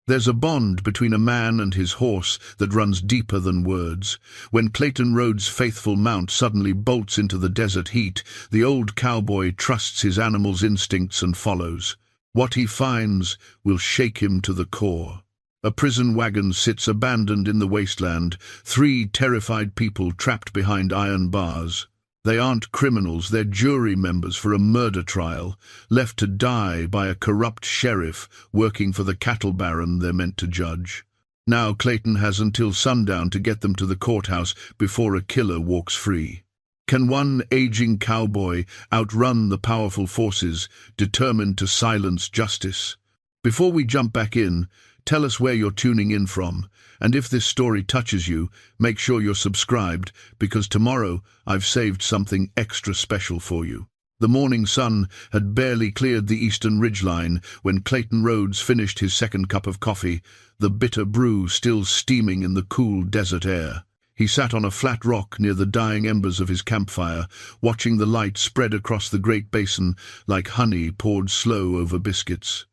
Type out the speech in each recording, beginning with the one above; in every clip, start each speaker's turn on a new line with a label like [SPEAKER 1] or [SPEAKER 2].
[SPEAKER 1] There's a bond between a man and his horse that runs deeper than words. When Clayton Rhodes' faithful mount suddenly bolts into the desert heat, the old cowboy trusts his animal's instincts and follows. What he finds will shake him to the core. A prison wagon sits abandoned in the wasteland, 3 terrified people trapped behind iron bars. They aren't criminals, they're jury members for a murder trial, left to die by a corrupt sheriff working for the cattle baron they're meant to judge. Now Clayton has until sundown to get them to the courthouse before a killer walks free. Can one aging cowboy outrun the powerful forces determined to silence justice? Before we jump back in, tell us where you're tuning in from, and if this story touches you, make sure you're subscribed, because tomorrow I've saved something extra special for you. The morning sun had barely cleared the eastern ridgeline when Clayton Rhodes finished his second cup of coffee, the bitter brew still steaming in the cool desert air. He sat on a flat rock near the dying embers of his campfire, watching the light spread across the Great Basin like honey poured slow over biscuits.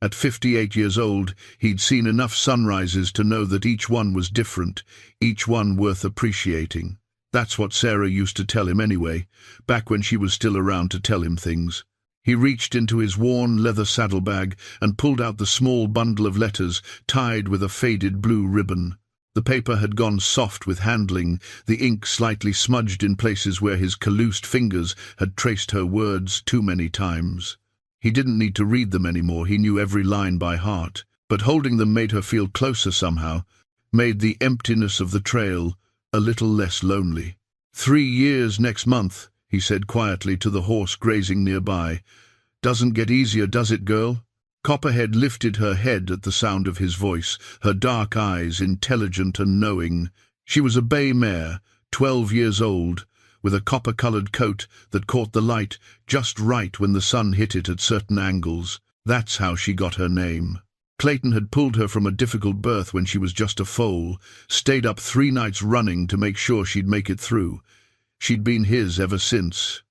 [SPEAKER 1] At 58 years old, he'd seen enough sunrises to know that each one was different, each one worth appreciating. That's what Sarah used to tell him anyway, back when she was still around to tell him things. He reached into his worn leather saddlebag and pulled out the small bundle of letters tied with a faded blue ribbon. The paper had gone soft with handling, the ink slightly smudged in places where his calloused fingers had traced her words too many times. He didn't need to read them anymore, he knew every line by heart, but holding them made her feel closer somehow, made the emptiness of the trail a little less lonely. 3 years next month, he said quietly to the horse grazing nearby. Doesn't get easier, does it, girl? Copperhead lifted her head at the sound of his voice, her dark eyes intelligent and knowing. She was a bay mare, 12 years old, with a copper-colored coat that caught the light just right when the sun hit it at certain angles. That's how she got her name. Clayton had pulled her from a difficult berth when she was just a foal, stayed up 3 nights running to make sure she'd make it through. She'd been his ever since.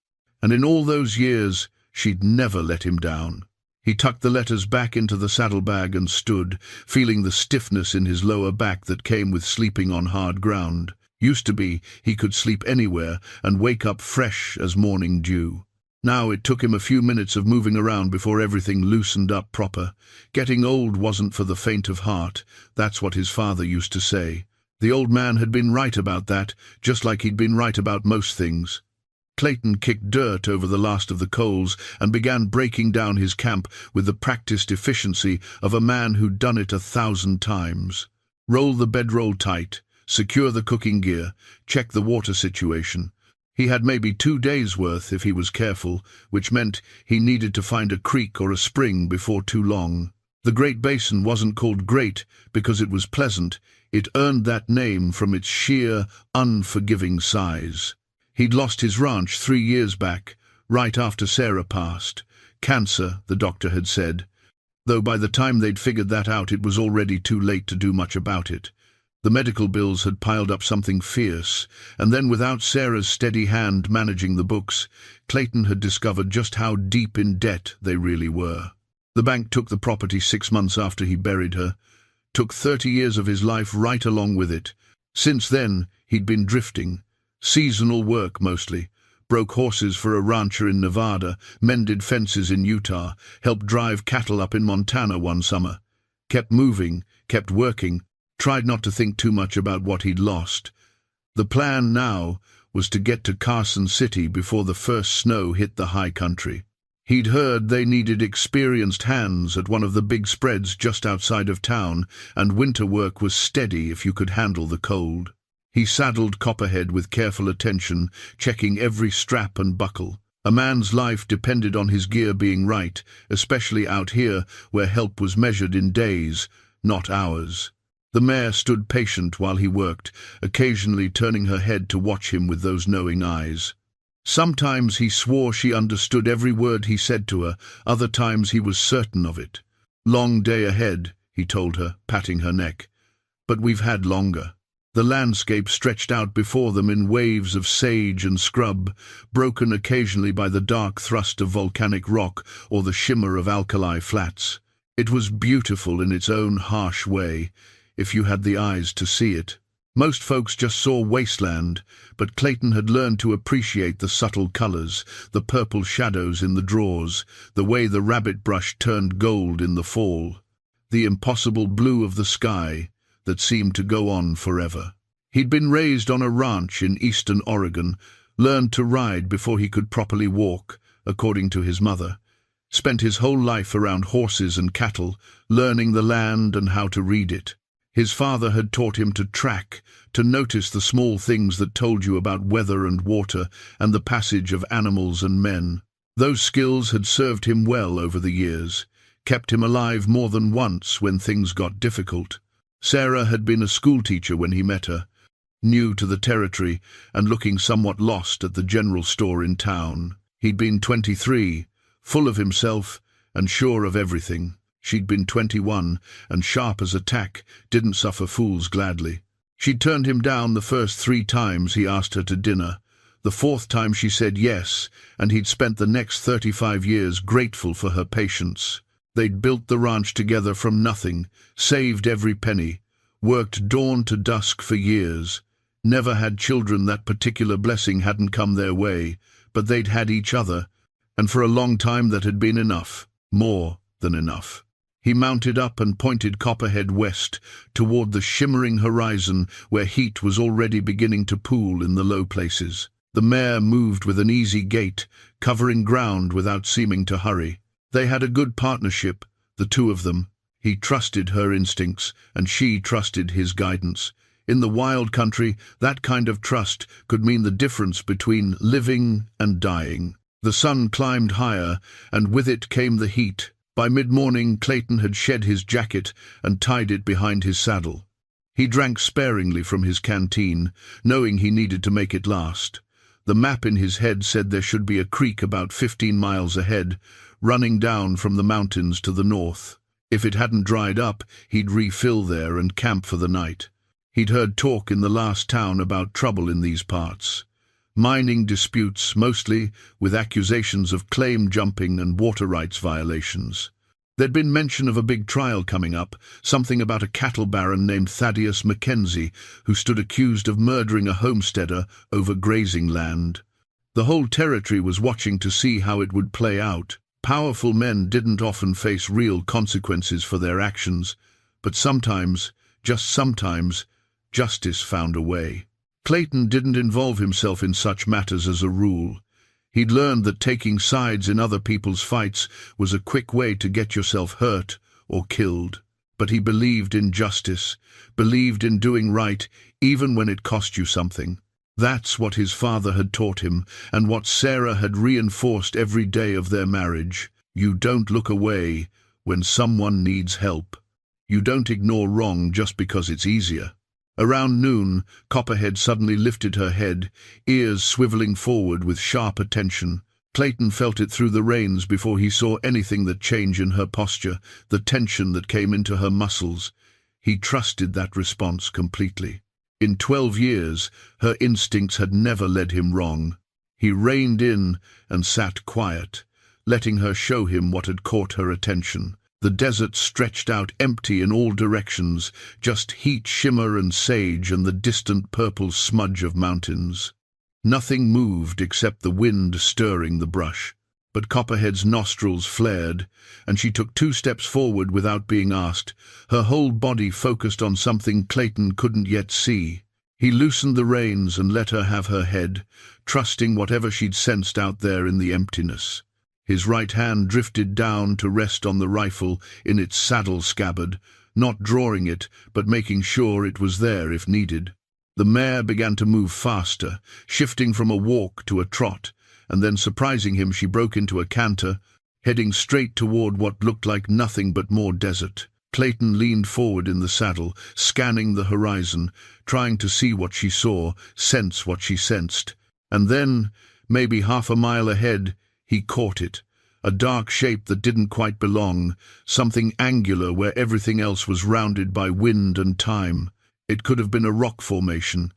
[SPEAKER 1] And in all those years, she'd never let him down. He tucked the letters back into the saddlebag and stood, feeling the stiffness in his lower back that came with sleeping on hard ground. Used to be, he could sleep anywhere and wake up fresh as morning dew. Now it took him a few minutes of moving around before everything loosened up proper. Getting old wasn't for the faint of heart, that's what his father used to say. The old man had been right about that, just like he'd been right about most things. Clayton kicked dirt over the last of the coals and began breaking down his camp with the practiced efficiency of a man who'd done it 1,000 times. Roll the bedroll tight, secure the cooking gear, check the water situation. He had maybe 2 days' worth if he was careful, which meant he needed to find a creek or a spring before too long. The Great Basin wasn't called great because it was pleasant. It earned that name from its sheer, unforgiving size. He'd lost his ranch 3 years back, right after Sarah passed. Cancer, the doctor had said. Though by the time they'd figured that out, it was already too late to do much about it. The medical bills had piled up something fierce, and then without Sarah's steady hand managing the books, Clayton had discovered just how deep in debt they really were. The bank took the property 6 months after he buried her, took 30 years of his life right along with it. Since then, he'd been drifting. Seasonal work mostly. Broke horses for a rancher in Nevada, mended fences in Utah, helped drive cattle up in Montana one summer. Kept moving, kept working, tried not to think too much about what he'd lost. The plan now was to get to Carson City before the first snow hit the high country. He'd heard they needed experienced hands at one of the big spreads just outside of town, and winter work was steady if you could handle the cold. He saddled Copperhead with careful attention, checking every strap and buckle. A man's life depended on his gear being right, especially out here where help was measured in days, not hours. The mare stood patient while he worked, occasionally turning her head to watch him with those knowing eyes. Sometimes he swore she understood every word he said to her, other times he was certain of it. Long day ahead, he told her, patting her neck. But we've had longer. The landscape stretched out before them in waves of sage and scrub, broken occasionally by the dark thrust of volcanic rock or the shimmer of alkali flats. It was beautiful in its own harsh way, if you had the eyes to see it. Most folks just saw wasteland, but Clayton had learned to appreciate the subtle colors, the purple shadows in the draws, the way the rabbit brush turned gold in the fall, the impossible blue of the sky that seemed to go on forever. He'd been raised on a ranch in eastern Oregon, learned to ride before he could properly walk, according to his mother, spent his whole life around horses and cattle, learning the land and how to read it. His father had taught him to track, to notice the small things that told you about weather and water and the passage of animals and men. Those skills had served him well over the years, kept him alive more than once when things got difficult. Sarah had been a schoolteacher when he met her, new to the territory and looking somewhat lost at the general store in town. He'd been 23, full of himself and sure of everything. She'd been 21, and sharp as a tack, didn't suffer fools gladly. She'd turned him down the first 3 times he asked her to dinner. The 4th time she said yes, and he'd spent the next 35 years grateful for her patience. They'd built the ranch together from nothing, saved every penny, worked dawn to dusk for years. Never had children. That particular blessing hadn't come their way, but they'd had each other, and for a long time that had been enough, more than enough. He mounted up and pointed Copperhead west, toward the shimmering horizon where heat was already beginning to pool in the low places. The mare moved with an easy gait, covering ground without seeming to hurry. They had a good partnership, the two of them. He trusted her instincts, and she trusted his guidance. In the wild country, that kind of trust could mean the difference between living and dying. The sun climbed higher, and with it came the heat. By mid-morning, Clayton had shed his jacket and tied it behind his saddle. He drank sparingly from his canteen, knowing he needed to make it last. The map in his head said there should be a creek about 15 miles ahead, running down from the mountains to the north. If it hadn't dried up, he'd refill there and camp for the night. He'd heard talk in the last town about trouble in these parts. Mining disputes, mostly, with accusations of claim jumping and water rights violations. There'd been mention of a big trial coming up, something about a cattle baron named Thaddeus Mackenzie, who stood accused of murdering a homesteader over grazing land. The whole territory was watching to see how it would play out. Powerful men didn't often face real consequences for their actions, but sometimes, just sometimes, justice found a way. Clayton didn't involve himself in such matters as a rule. He'd learned that taking sides in other people's fights was a quick way to get yourself hurt or killed. But he believed in justice, believed in doing right, even when it cost you something. That's what his father had taught him, and what Sarah had reinforced every day of their marriage. You don't look away when someone needs help. You don't ignore wrong just because it's easier. Around noon, Copperhead suddenly lifted her head, ears swiveling forward with sharp attention. Clayton felt it through the reins before he saw anything that changed in her posture, the tension that came into her muscles. He trusted that response completely. In 12 years, her instincts had never led him wrong. He reined in and sat quiet, letting her show him what had caught her attention. The desert stretched out empty in all directions, just heat, shimmer and sage and the distant purple smudge of mountains. Nothing moved except the wind stirring the brush. But Copperhead's nostrils flared, and she took 2 steps forward without being asked, her whole body focused on something Clayton couldn't yet see. He loosened the reins and let her have her head, trusting whatever she'd sensed out there in the emptiness. His right hand drifted down to rest on the rifle in its saddle scabbard, not drawing it, but making sure it was there if needed. The mare began to move faster, shifting from a walk to a trot, and then surprising him she broke into a canter, heading straight toward what looked like nothing but more desert. Clayton leaned forward in the saddle, scanning the horizon, trying to see what she saw, sense what she sensed. And then, maybe half a mile ahead, he caught it, a dark shape that didn't quite belong, something angular where everything else was rounded by wind and time. It could have been a rock formation,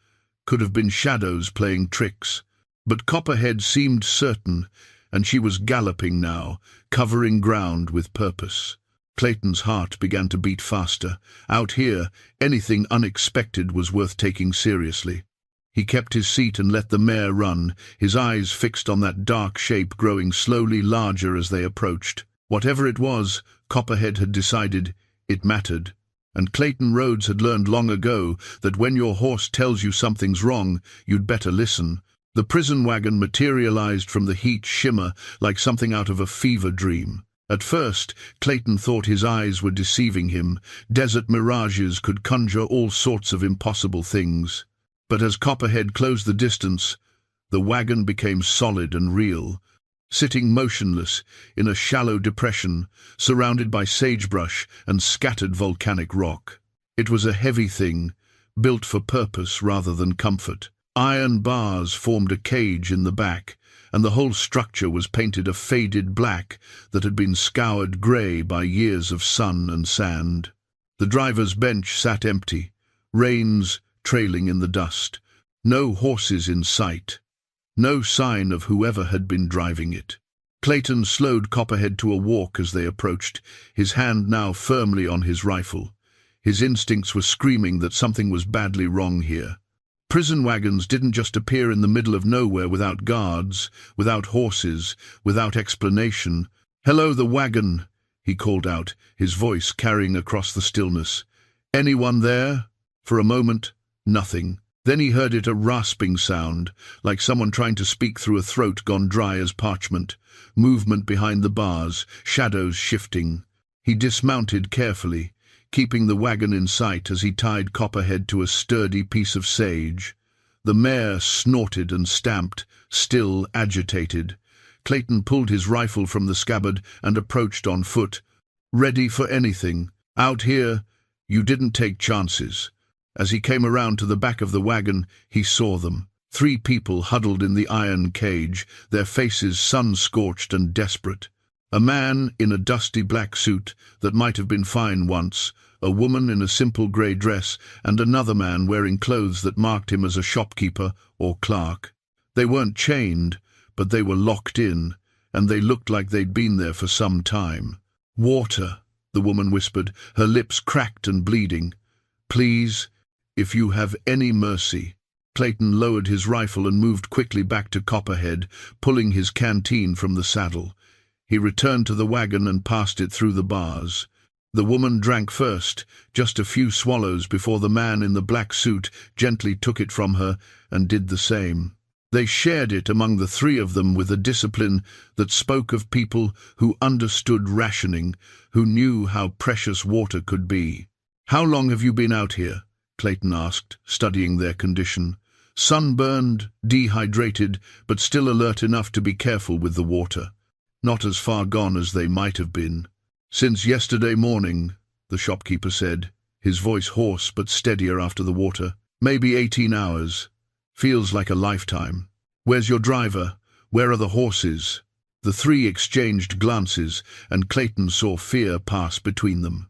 [SPEAKER 1] could have been shadows playing tricks. But Copperhead seemed certain, and she was galloping now, covering ground with purpose. Clayton's heart began to beat faster. Out here, anything unexpected was worth taking seriously. He kept his seat and let the mare run, his eyes fixed on that dark shape growing slowly larger as they approached. Whatever it was, Copperhead had decided it mattered. And Clayton Rhodes had learned long ago that when your horse tells you something's wrong, you'd better listen. The prison wagon materialized from the heat shimmer like something out of a fever dream. At first, Clayton thought his eyes were deceiving him. Desert mirages could conjure all sorts of impossible things. But as Copperhead closed the distance, the wagon became solid and real. Sitting motionless in a shallow depression, surrounded by sagebrush and scattered volcanic rock. It was a heavy thing, built for purpose rather than comfort. Iron bars formed a cage in the back, and the whole structure was painted a faded black that had been scoured grey by years of sun and sand. The driver's bench sat empty, reins trailing in the dust. No horses in sight. No sign of whoever had been driving it. Clayton slowed Copperhead to a walk as they approached, his hand now firmly on his rifle. His instincts were screaming that something was badly wrong here. Prison wagons didn't just appear in the middle of nowhere without guards, without horses, without explanation. "Hello, the wagon," he called out, his voice carrying across the stillness. "Anyone there?" For a moment, nothing. Then he heard it, a rasping sound, like someone trying to speak through a throat gone dry as parchment. Movement behind the bars, shadows shifting. He dismounted carefully, keeping the wagon in sight as he tied Copperhead to a sturdy piece of sage. The mare snorted and stamped, still agitated. Clayton pulled his rifle from the scabbard and approached on foot, ready for anything. Out here, you didn't take chances. As he came around to the back of the wagon, he saw them. 3 people huddled in the iron cage, their faces sun-scorched and desperate. A man in a dusty black suit that might have been fine once, a woman in a simple grey dress, and another man wearing clothes that marked him as a shopkeeper or clerk. They weren't chained, but they were locked in, and they looked like they'd been there for some time. "Water," the woman whispered, her lips cracked and bleeding. "Please, if you have any mercy." Clayton lowered his rifle and moved quickly back to Copperhead, pulling his canteen from the saddle. He returned to the wagon and passed it through the bars. The woman drank first, just a few swallows before the man in the black suit gently took it from her and did the same. They shared it among the 3 of them with a discipline that spoke of people who understood rationing, who knew how precious water could be. "How long have you been out here?" Clayton asked, studying their condition. Sunburned, dehydrated, but still alert enough to be careful with the water. Not as far gone as they might have been. "Since yesterday morning," the shopkeeper said, his voice hoarse but steadier after the water. "Maybe 18 hours. Feels like a lifetime. Where's your driver? Where are the horses?" The 3 exchanged glances, and Clayton saw fear pass between them.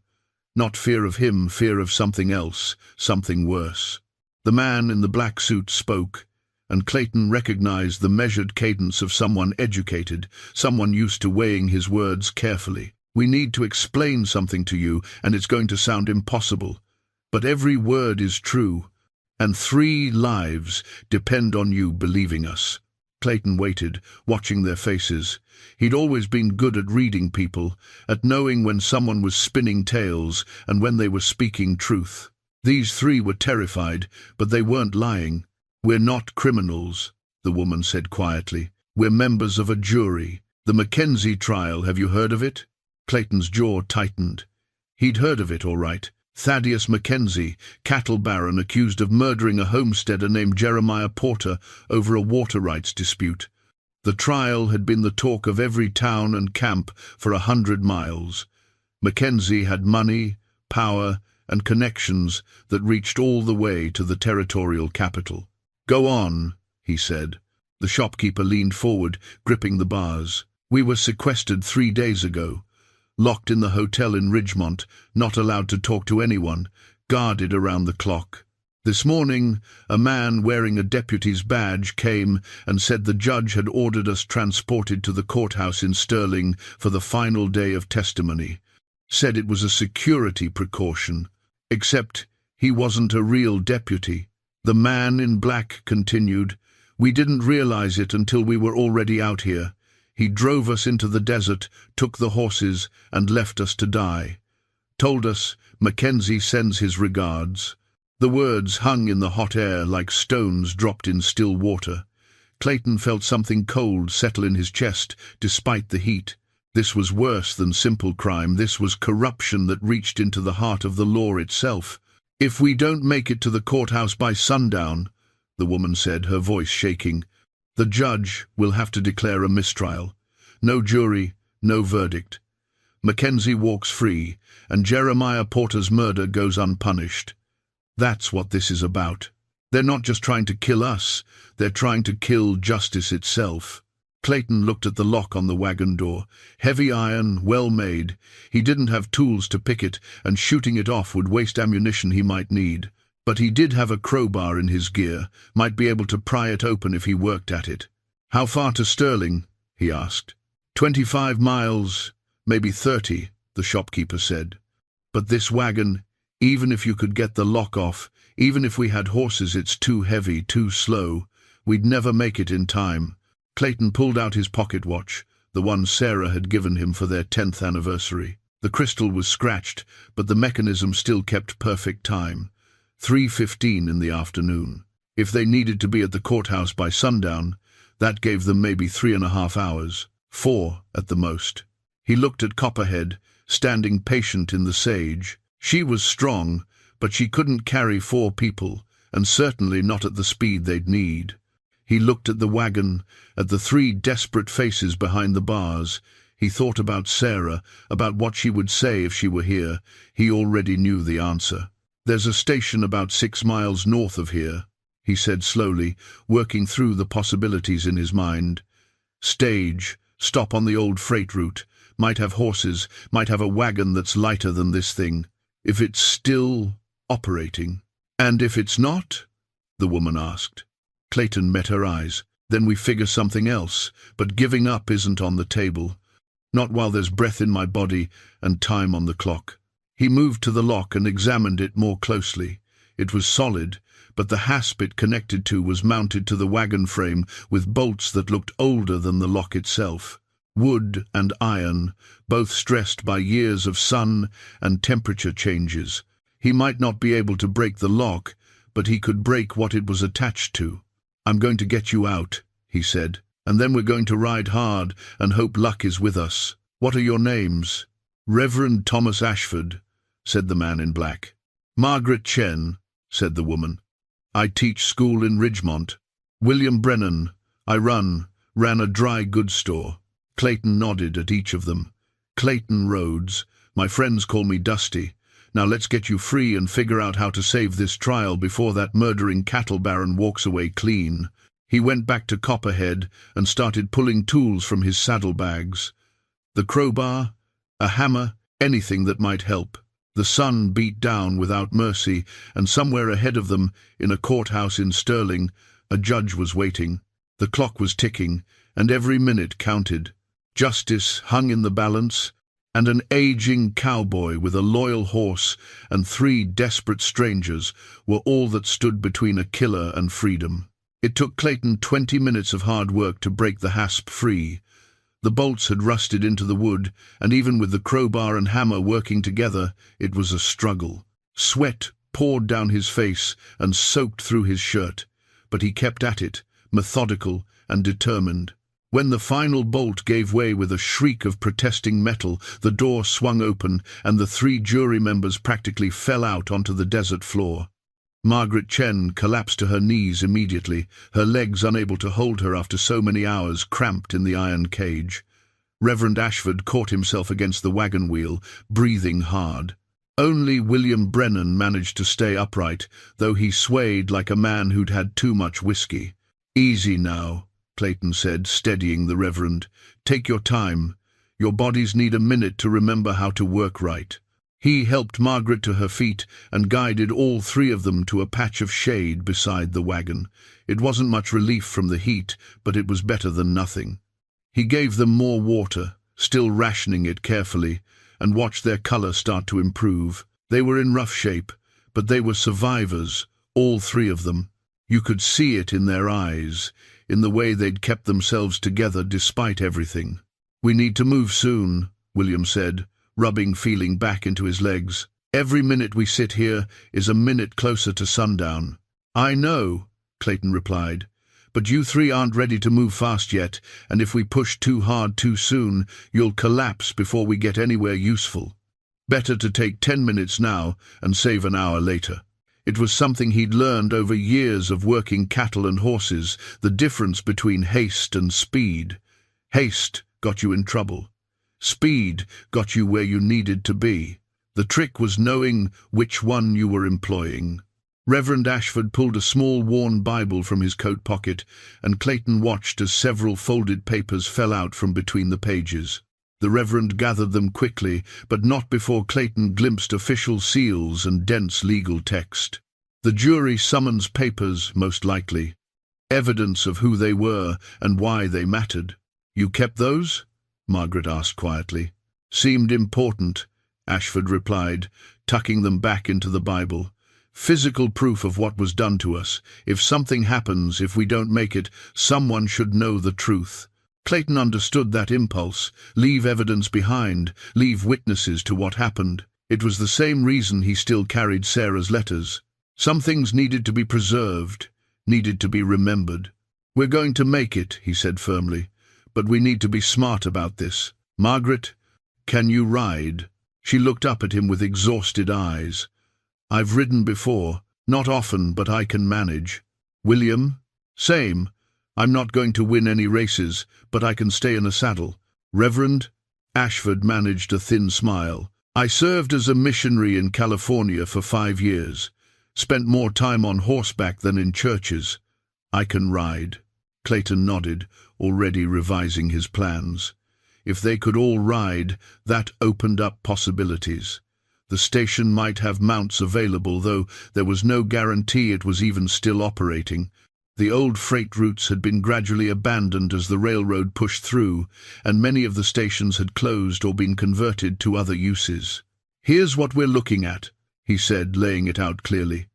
[SPEAKER 1] Not fear of him, fear of something else, something worse. The man in the black suit spoke, and Clayton recognized the measured cadence of someone educated, someone used to weighing his words carefully. "We need to explain something to you, and it's going to sound impossible. But every word is true, and 3 lives depend on you believing us." Clayton waited, watching their faces. He'd always been good at reading people, at knowing when someone was spinning tales and when they were speaking truth. These 3 were terrified, but they weren't lying. "We're not criminals," the woman said quietly. "We're members of a jury. The Mackenzie trial, have you heard of it?" Clayton's jaw tightened. He'd heard of it, all right. Thaddeus Mackenzie, cattle baron accused of murdering a homesteader named Jeremiah Porter over a water rights dispute. The trial had been the talk of every town and camp for 100 miles. Mackenzie had money, power, and connections that reached all the way to the territorial capital. "Go on," he said. The shopkeeper leaned forward, gripping the bars. "We were sequestered 3 days ago. Locked in the hotel in Ridgemont, not allowed to talk to anyone, guarded around the clock. This morning, a man wearing a deputy's badge came and said the judge had ordered us transported to the courthouse in Sterling for the final day of testimony. said it was a security precaution. Except he wasn't a real deputy. The man in black continued, "We didn't realize it until we were already out here. He drove us into the desert, took the horses, and left us to die. Told us, Mackenzie sends his regards." The words hung in the hot air like stones dropped in still water. Clayton felt something cold settle in his chest, despite the heat. This was worse than simple crime. This was corruption that reached into the heart of the law itself. "If we don't make it to the courthouse by sundown," the woman said, her voice shaking, "the judge will have to declare a mistrial. No jury, no verdict. Mackenzie walks free, and Jeremiah Porter's murder goes unpunished. That's what this is about. They're not just trying to kill us, they're trying to kill justice itself." Clayton looked at the lock on the wagon door. Heavy iron, well made. He didn't have tools to pick it, and shooting it off would waste ammunition he might need. But he did have a crowbar in his gear, might be able to pry it open if he worked at it. "How far to Sterling?" he asked. 25 miles, maybe 30, the shopkeeper said. "But this wagon, even if you could get the lock off, even if we had horses, it's too heavy, too slow. We'd never make it in time." Clayton pulled out his pocket watch, the one Sarah had given him for their 10th anniversary. The crystal was scratched, but the mechanism still kept perfect time. 3:15 in the afternoon. If they needed to be at the courthouse by sundown, that gave them maybe 3.5 hours. 4 at the most. He looked at Copperhead, standing patient in the sage. She was strong, but she couldn't carry 4 people, and certainly not at the speed they'd need. He looked at the wagon, at the 3 desperate faces behind the bars. He thought about Sarah, about what she would say if she were here. He already knew the answer. "There's a station about 6 miles north of here," he said slowly, working through the possibilities in his mind. "Stage, stop on the old freight route, might have horses, might have a wagon that's lighter than this thing. If it's still operating." "And if it's not?" the woman asked. Clayton met her eyes. "Then we figure something else, but giving up isn't on the table. Not while there's breath in my body and time on the clock." He moved to the lock and examined it more closely. It was solid, but the hasp it connected to was mounted to the wagon frame with bolts that looked older than the lock itself. Wood and iron, both stressed by years of sun and temperature changes. He might not be able to break the lock, but he could break what it was attached to. "I'm going to get you out," he said, "and then we're going to ride hard and hope luck is with us. What are your names?" "Reverend Thomas Ashford," said the man in black. "Margaret Chen," said the woman. "I teach school in Ridgemont." "William Brennan. I ran a dry goods store." Clayton nodded at each of them. "Clayton Rhodes. My friends call me Dusty. Now let's get you free and figure out how to save this trial before that murdering cattle baron walks away clean." He went back to Copperhead and started pulling tools from his saddlebags. The crowbar, a hammer, anything that might help. The sun beat down without mercy, and somewhere ahead of them, in a courthouse in Sterling, a judge was waiting. The clock was ticking, and every minute counted. Justice hung in the balance, and an aging cowboy with a loyal horse and 3 desperate strangers were all that stood between a killer and freedom. It took Clayton 20 minutes of hard work to break the hasp free. The bolts had rusted into the wood, and even with the crowbar and hammer working together, it was a struggle. Sweat poured down his face and soaked through his shirt, but he kept at it, methodical and determined. When the final bolt gave way with a shriek of protesting metal, the door swung open, and the 3 jury members practically fell out onto the desert floor. Margaret Chen collapsed to her knees immediately, her legs unable to hold her after so many hours cramped in the iron cage. Reverend Ashford caught himself against the wagon wheel, breathing hard. Only William Brennan managed to stay upright, though he swayed like a man who'd had too much whiskey. "Easy now," Clayton said, steadying the Reverend. "Take your time. Your bodies need a minute to remember how to work right." He helped Margaret to her feet and guided all 3 of them to a patch of shade beside the wagon. It wasn't much relief from the heat, but it was better than nothing. He gave them more water, still rationing it carefully, and watched their color start to improve. They were in rough shape, but they were survivors, all three of them. You could see it in their eyes, in the way they'd kept themselves together despite everything. "We need to move soon," William said, rubbing feeling back into his legs. "Every minute we sit here is a minute closer to sundown." "I know," Clayton replied, "but you three aren't ready to move fast yet, and if we push too hard too soon, you'll collapse before we get anywhere useful. Better to take 10 minutes now and save an hour later." It was something he'd learned over years of working cattle and horses, the difference between haste and speed. Haste got you in trouble. Speed got you where you needed to be. The trick was knowing which one you were employing. Reverend Ashford pulled a small worn Bible from his coat pocket, and Clayton watched as several folded papers fell out from between the pages. The Reverend gathered them quickly, but not before Clayton glimpsed official seals and dense legal text. The jury summons papers, most likely. Evidence of who they were and why they mattered. "You kept those?" Margaret asked quietly. "Seemed important," Ashford replied, tucking them back into the Bible. "Physical proof of what was done to us. If something happens, if we don't make it, someone should know the truth." Clayton understood that impulse. Leave evidence behind, leave witnesses to what happened. It was the same reason he still carried Sarah's letters. Some things needed to be preserved, needed to be remembered. "We're going to make it," he said firmly, "but we need to be smart about this. Margaret, can you ride?" She looked up at him with exhausted eyes. "I've ridden before, not often, but I can manage." "William?" "Same. I'm not going to win any races, but I can stay in a saddle." "Reverend?" Ashford managed a thin smile. "I served as a missionary in California for 5 years. Spent more time on horseback than in churches. I can ride." Clayton nodded, already revising his plans. If they could all ride, that opened up possibilities. The station might have mounts available, though there was no guarantee it was even still operating. The old freight routes had been gradually abandoned as the railroad pushed through, and many of the stations had closed or been converted to other uses. "Here's what we're looking at," he said, laying it out clearly.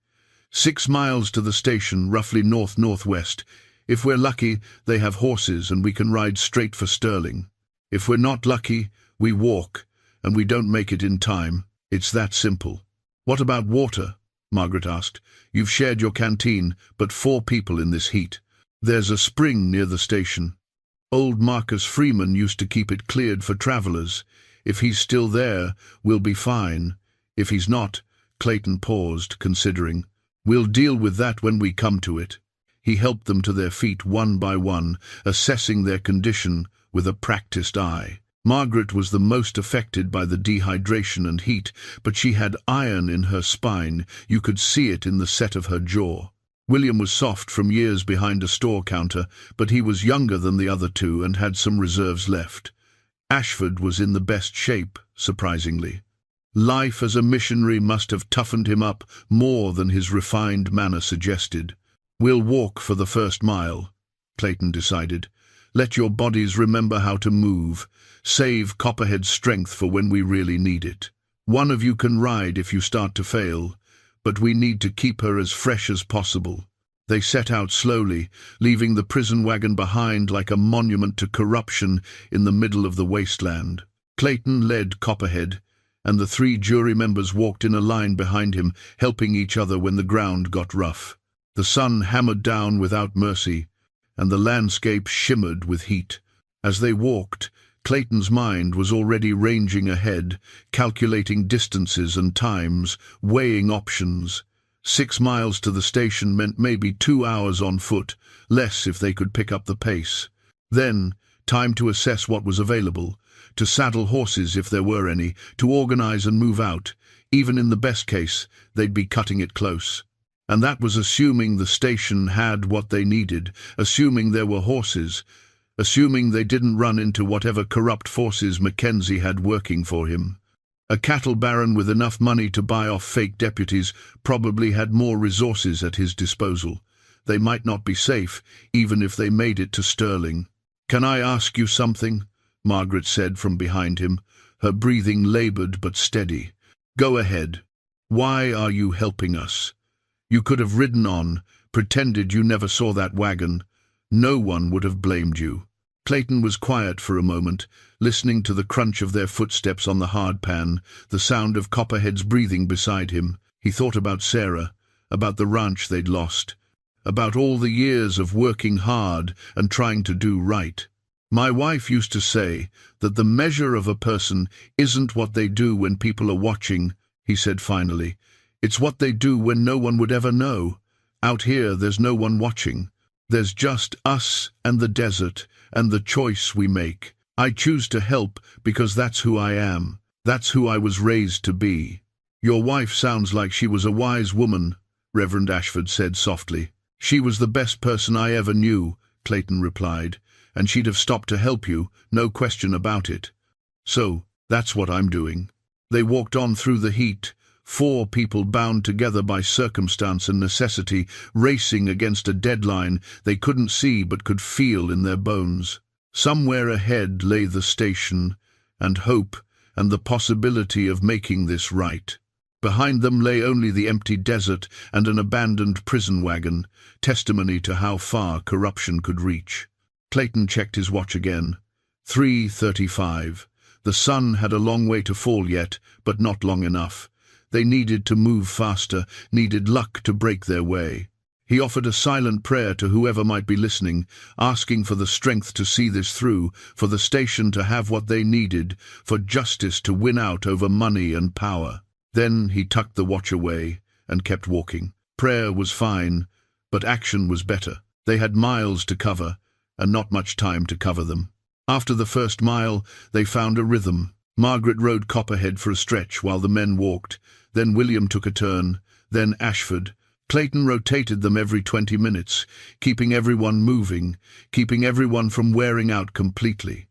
[SPEAKER 1] 6 miles to the station, roughly north-northwest. If we're lucky, they have horses and we can ride straight for Sterling. If we're not lucky, we walk, and we don't make it in time. It's that simple. "What about water?" Margaret asked. "You've shared your canteen, but 4 people in this heat." "There's a spring near the station. Old Marcus Freeman used to keep it cleared for travelers. If he's still there, we'll be fine. If he's not," Clayton paused, considering, "we'll deal with that when we come to it." He helped them to their feet one by one, assessing their condition with a practiced eye. Margaret was the most affected by the dehydration and heat, but she had iron in her spine. You could see it in the set of her jaw. William was soft from years behind a store counter, but he was younger than the other two and had some reserves left. Ashford was in the best shape, surprisingly. Life as a missionary must have toughened him up more than his refined manner suggested. "We'll walk for the first mile," Clayton decided. "Let your bodies remember how to move. Save Copperhead's strength for when we really need it. One of you can ride if you start to fail, but we need to keep her as fresh as possible." They set out slowly, leaving the prison wagon behind like a monument to corruption in the middle of the wasteland. Clayton led Copperhead, and the 3 jury members walked in a line behind him, helping each other when the ground got rough. The sun hammered down without mercy, and the landscape shimmered with heat. As they walked, Clayton's mind was already ranging ahead, calculating distances and times, weighing options. 6 miles to the station meant maybe 2 hours on foot, less if they could pick up the pace. Then, time to assess what was available, to saddle horses if there were any, to organize and move out. Even in the best case, they'd be cutting it close. And that was assuming the station had what they needed, assuming there were horses, assuming they didn't run into whatever corrupt forces Mackenzie had working for him. A cattle baron with enough money to buy off fake deputies probably had more resources at his disposal. They might not be safe, even if they made it to Sterling. "Can I ask you something?" Margaret said from behind him. her breathing labored but steady. "Go ahead. Why are you helping us? You could have ridden on, pretended you never saw that wagon. No one would have blamed you." Clayton was quiet for a moment, listening to the crunch of their footsteps on the hard pan, the sound of Copperhead's breathing beside him. He thought about Sarah, about the ranch they'd lost, about all the years of working hard and trying to do right. "My wife used to say that the measure of a person isn't what they do when people are watching," he said finally. "It's what they do when no one would ever know. Out here there's no one watching. There's just us and the desert and the choice we make. I choose to help because that's who I am. That's who I was raised to be." "Your wife sounds like she was a wise woman," Reverend Ashford said softly. "She was the best person I ever knew," Clayton replied, "and she'd have stopped to help you, no question about it. So, that's what I'm doing." They walked on through the heat, 4 people bound together by circumstance and necessity, racing against a deadline they couldn't see but could feel in their bones. Somewhere ahead lay the station, and hope, and the possibility of making this right. Behind them lay only the empty desert and an abandoned prison wagon, testimony to how far corruption could reach. Clayton checked his watch again. 3:35. The sun had a long way to fall yet, but not long enough. They needed to move faster, needed luck to break their way. He offered a silent prayer to whoever might be listening, asking for the strength to see this through, for the station to have what they needed, for justice to win out over money and power. Then he tucked the watch away and kept walking. Prayer was fine, but action was better. They had miles to cover, and not much time to cover them. After the first mile, they found a rhythm. Margaret rode Copperhead for a stretch while the men walked. Then William took a turn, then Ashford. Clayton rotated them every 20 minutes, keeping everyone moving, keeping everyone from wearing out completely.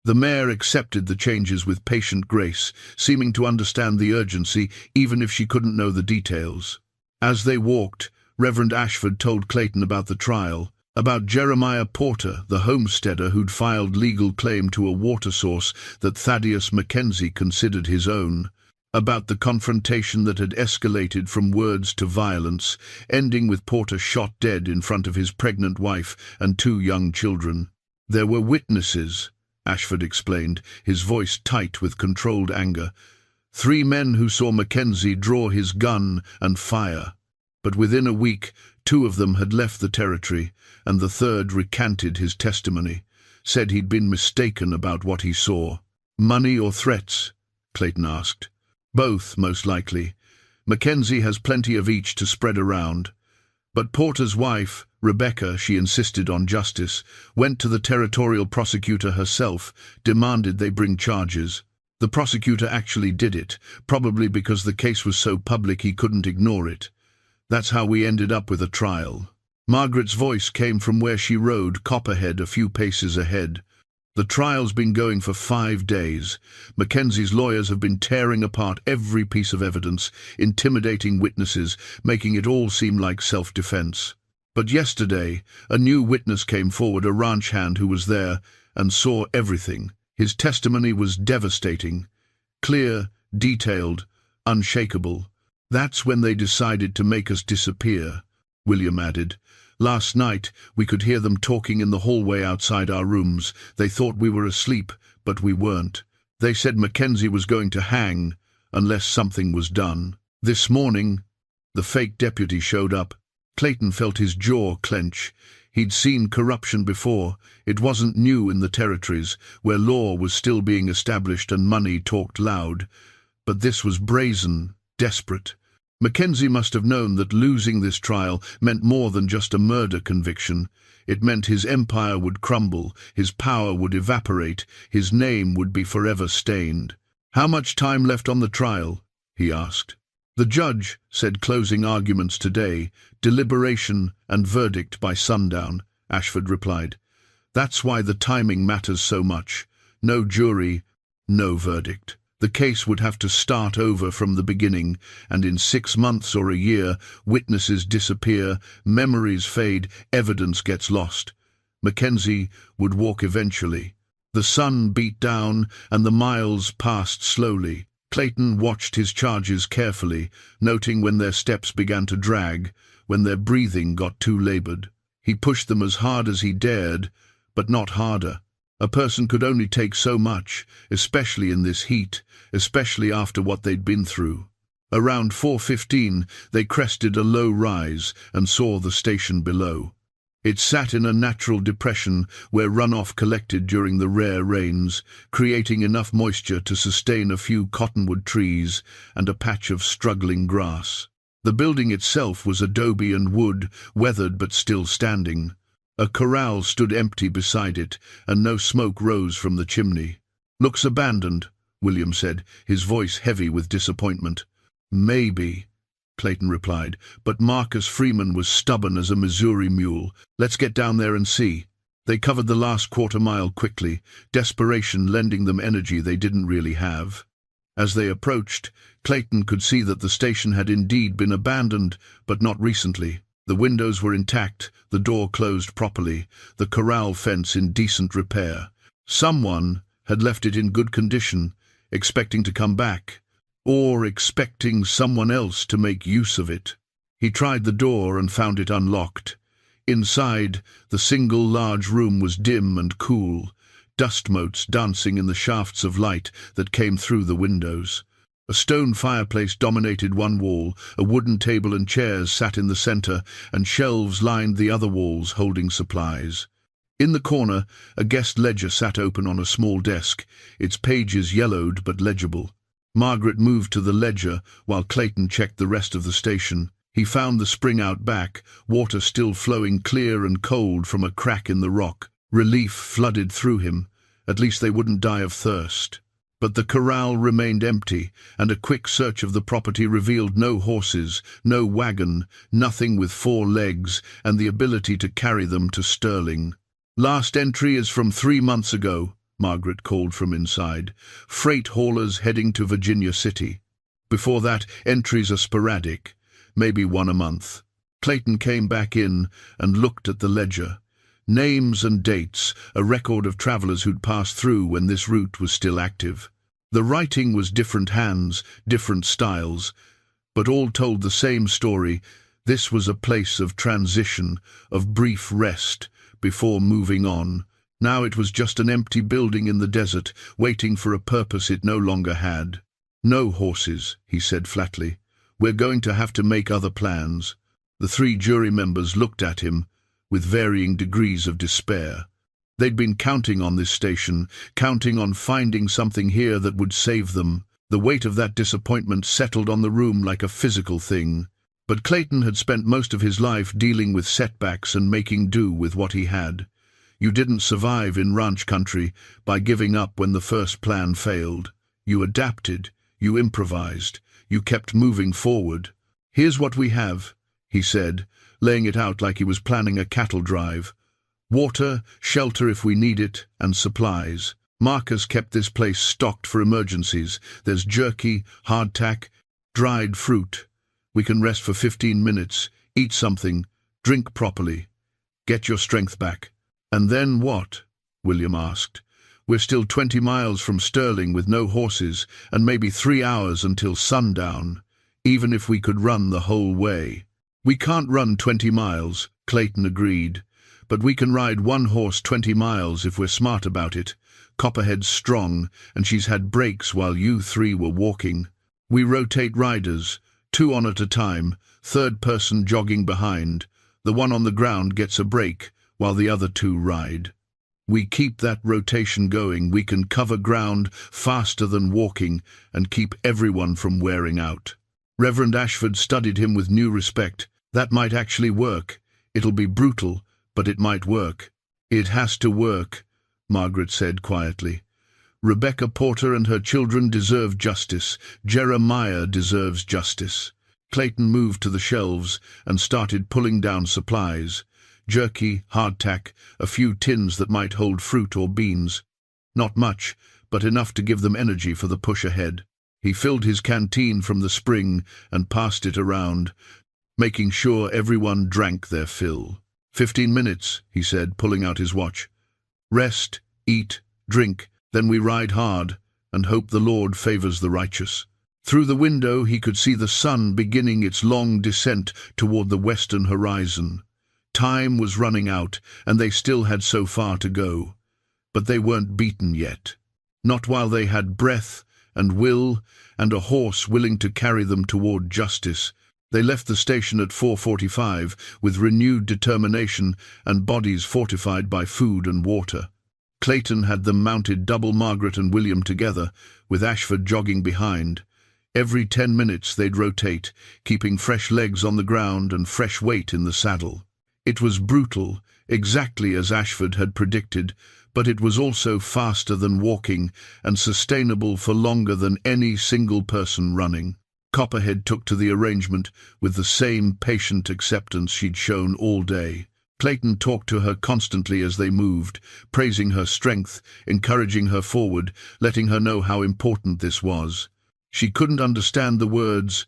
[SPEAKER 1] The mare accepted the changes with patient grace, seeming to understand the urgency even if she couldn't know the details. As they walked, Reverend Ashford told Clayton about the trial, about Jeremiah Porter, the homesteader who'd filed legal claim to a water source that Thaddeus Mackenzie considered his own, about the confrontation that had escalated from words to violence, ending with Porter shot dead in front of his pregnant wife and 2 young children. "There were witnesses," Ashford explained, his voice tight with controlled anger. 3 men who saw Mackenzie draw his gun and fire. But within a week, 2 of them had left the territory, and the 3rd recanted his testimony, said he'd been mistaken about what he saw. "Money or threats?" Clayton asked. "Both, most likely. Mackenzie has plenty of each to spread around." But Porter's wife, Rebecca, she insisted on justice, went to the territorial prosecutor herself, demanded they bring charges. The prosecutor actually did it, probably because the case was so public he couldn't ignore it. That's how we ended up with a trial. Margaret's voice came from where she rode, Copperhead a few paces ahead. "The trial's been going for 5 days. Mackenzie's lawyers have been tearing apart every piece of evidence, intimidating witnesses, making it all seem like self-defense. But yesterday, a new witness came forward, a ranch hand who was there, and saw everything. His testimony was devastating. Clear, detailed, unshakable. That's when they decided to make us disappear," William added. "Last night, we could hear them talking in the hallway outside our rooms. They thought we were asleep, but we weren't. They said Mackenzie was going to hang, unless something was done. This morning, the fake deputy showed up." Clayton felt his jaw clench. He'd seen corruption before. It wasn't new in the territories, where law was still being established and money talked loud. But this was brazen, desperate. Mackenzie must have known that losing this trial meant more than just a murder conviction. It meant his empire would crumble, his power would evaporate, his name would be forever stained. "How much time left on the trial?" he asked. "The judge said closing arguments today, deliberation and verdict by sundown," Ashford replied. "That's why the timing matters so much. No jury, no verdict. The case would have to start over from the beginning, and in 6 months or a year, witnesses disappear, memories fade, evidence gets lost. Mackenzie would walk eventually. The sun beat down, and the miles passed slowly. Clayton watched his charges carefully, noting when their steps began to drag, when their breathing got too labored. He pushed them as hard as he dared, but not harder. A person could only take so much, especially in this heat, especially after what they'd been through. Around 4:15, they crested a low rise and saw the station below. It sat in a natural depression where runoff collected during the rare rains, creating enough moisture to sustain a few cottonwood trees and a patch of struggling grass. The building itself was adobe and wood, weathered but still standing. A corral stood empty beside it, and no smoke rose from the chimney. "Looks abandoned," William said, his voice heavy with disappointment. "Maybe," Clayton replied, but Marcus Freeman was stubborn as a Missouri mule. "Let's get down there and see." They covered the last quarter-mile quickly, desperation lending them energy they didn't really have. As they approached, Clayton could see that the station had indeed been abandoned, but not recently. The windows were intact, the door closed properly, the corral fence in decent repair. Someone had left it in good condition, expecting to come back, or expecting someone else to make use of it. He tried the door and found it unlocked. Inside, the single large room was dim and cool, dust motes dancing in the shafts of light that came through the windows. A stone fireplace dominated one wall, a wooden table and chairs sat in the center, and shelves lined the other walls holding supplies. In the corner, a guest ledger sat open on a small desk, its pages yellowed but legible. Margaret moved to the ledger while Clayton checked the rest of the station. He found the spring out back, water still flowing clear and cold from a crack in the rock. Relief flooded through him. At least they wouldn't die of thirst. But the corral remained empty, and a quick search of the property revealed no horses, no wagon, nothing with 4 legs and the ability to carry them to Sterling. "Last entry is from 3 months ago," Margaret called from inside. "Freight haulers heading to Virginia City. Before that, entries are sporadic, maybe 1 a month." Clayton came back in and looked at the ledger. Names and dates, a record of travelers who'd passed through when this route was still active. The writing was different hands, different styles, but all told the same story. This was a place of transition, of brief rest, before moving on. Now it was just an empty building in the desert, waiting for a purpose it no longer had. "No horses," he said flatly. "We're going to have to make other plans." The 3 jury members looked at him, with varying degrees of despair. They'd been counting on this station, counting on finding something here that would save them. The weight of that disappointment settled on the room like a physical thing. But Clayton had spent most of his life dealing with setbacks and making do with what he had. You didn't survive in ranch country by giving up when the first plan failed. You adapted, you improvised, you kept moving forward. "Here's what we have," he said, laying it out like he was planning a cattle drive. "Water, shelter if we need it, and supplies. Marcus kept this place stocked for emergencies. There's jerky, hardtack, dried fruit. We can rest for 15 minutes, eat something, drink properly. Get your strength back." "And then what?" William asked. "We're still 20 miles from Sterling with no horses, and maybe 3 hours until sundown, even if we could run the whole way." "We can't run 20 miles, Clayton agreed. "But we can ride 1 horse 20 miles if we're smart about it. Copperhead's strong, and she's had breaks while you 3 were walking. We rotate riders, 2 on at a time, 3rd person jogging behind. The one on the ground gets a break, while the other 2 ride. We keep that rotation going. We can cover ground faster than walking and keep everyone from wearing out." Reverend Ashford studied him with new respect. "That might actually work. It'll be brutal, but it might work." "It has to work," Margaret said quietly. "Rebecca Porter and her children deserve justice. Jeremiah deserves justice." Clayton moved to the shelves and started pulling down supplies. Jerky, hardtack, a few tins that might hold fruit or beans. Not much, but enough to give them energy for the push ahead. He filled his canteen from the spring and passed it around, making sure everyone drank their fill. 15 minutes, he said, pulling out his watch. "Rest, eat, Drink, then we ride hard, and hope the Lord favors the righteous. Through the window he could see the sun beginning its long descent toward the western horizon. Time was running out, and they still had so far to go. But they weren't beaten yet. Not while they had breath and will and a horse willing to carry them toward justice. They left the station at 4:45 with renewed determination and bodies fortified by food and water. Clayton had them mounted double Margaret and William together, with Ashford jogging behind. Every 10 minutes they'd rotate, keeping fresh legs on the ground and fresh weight in the saddle. It was brutal, exactly as Ashford had predicted, but it was also faster than walking and sustainable for longer than any single person running. Copperhead took to the arrangement with the same patient acceptance she'd shown all day. Clayton talked to her constantly as they moved, praising her strength, encouraging her forward, letting her know how important this was. She couldn't understand the words,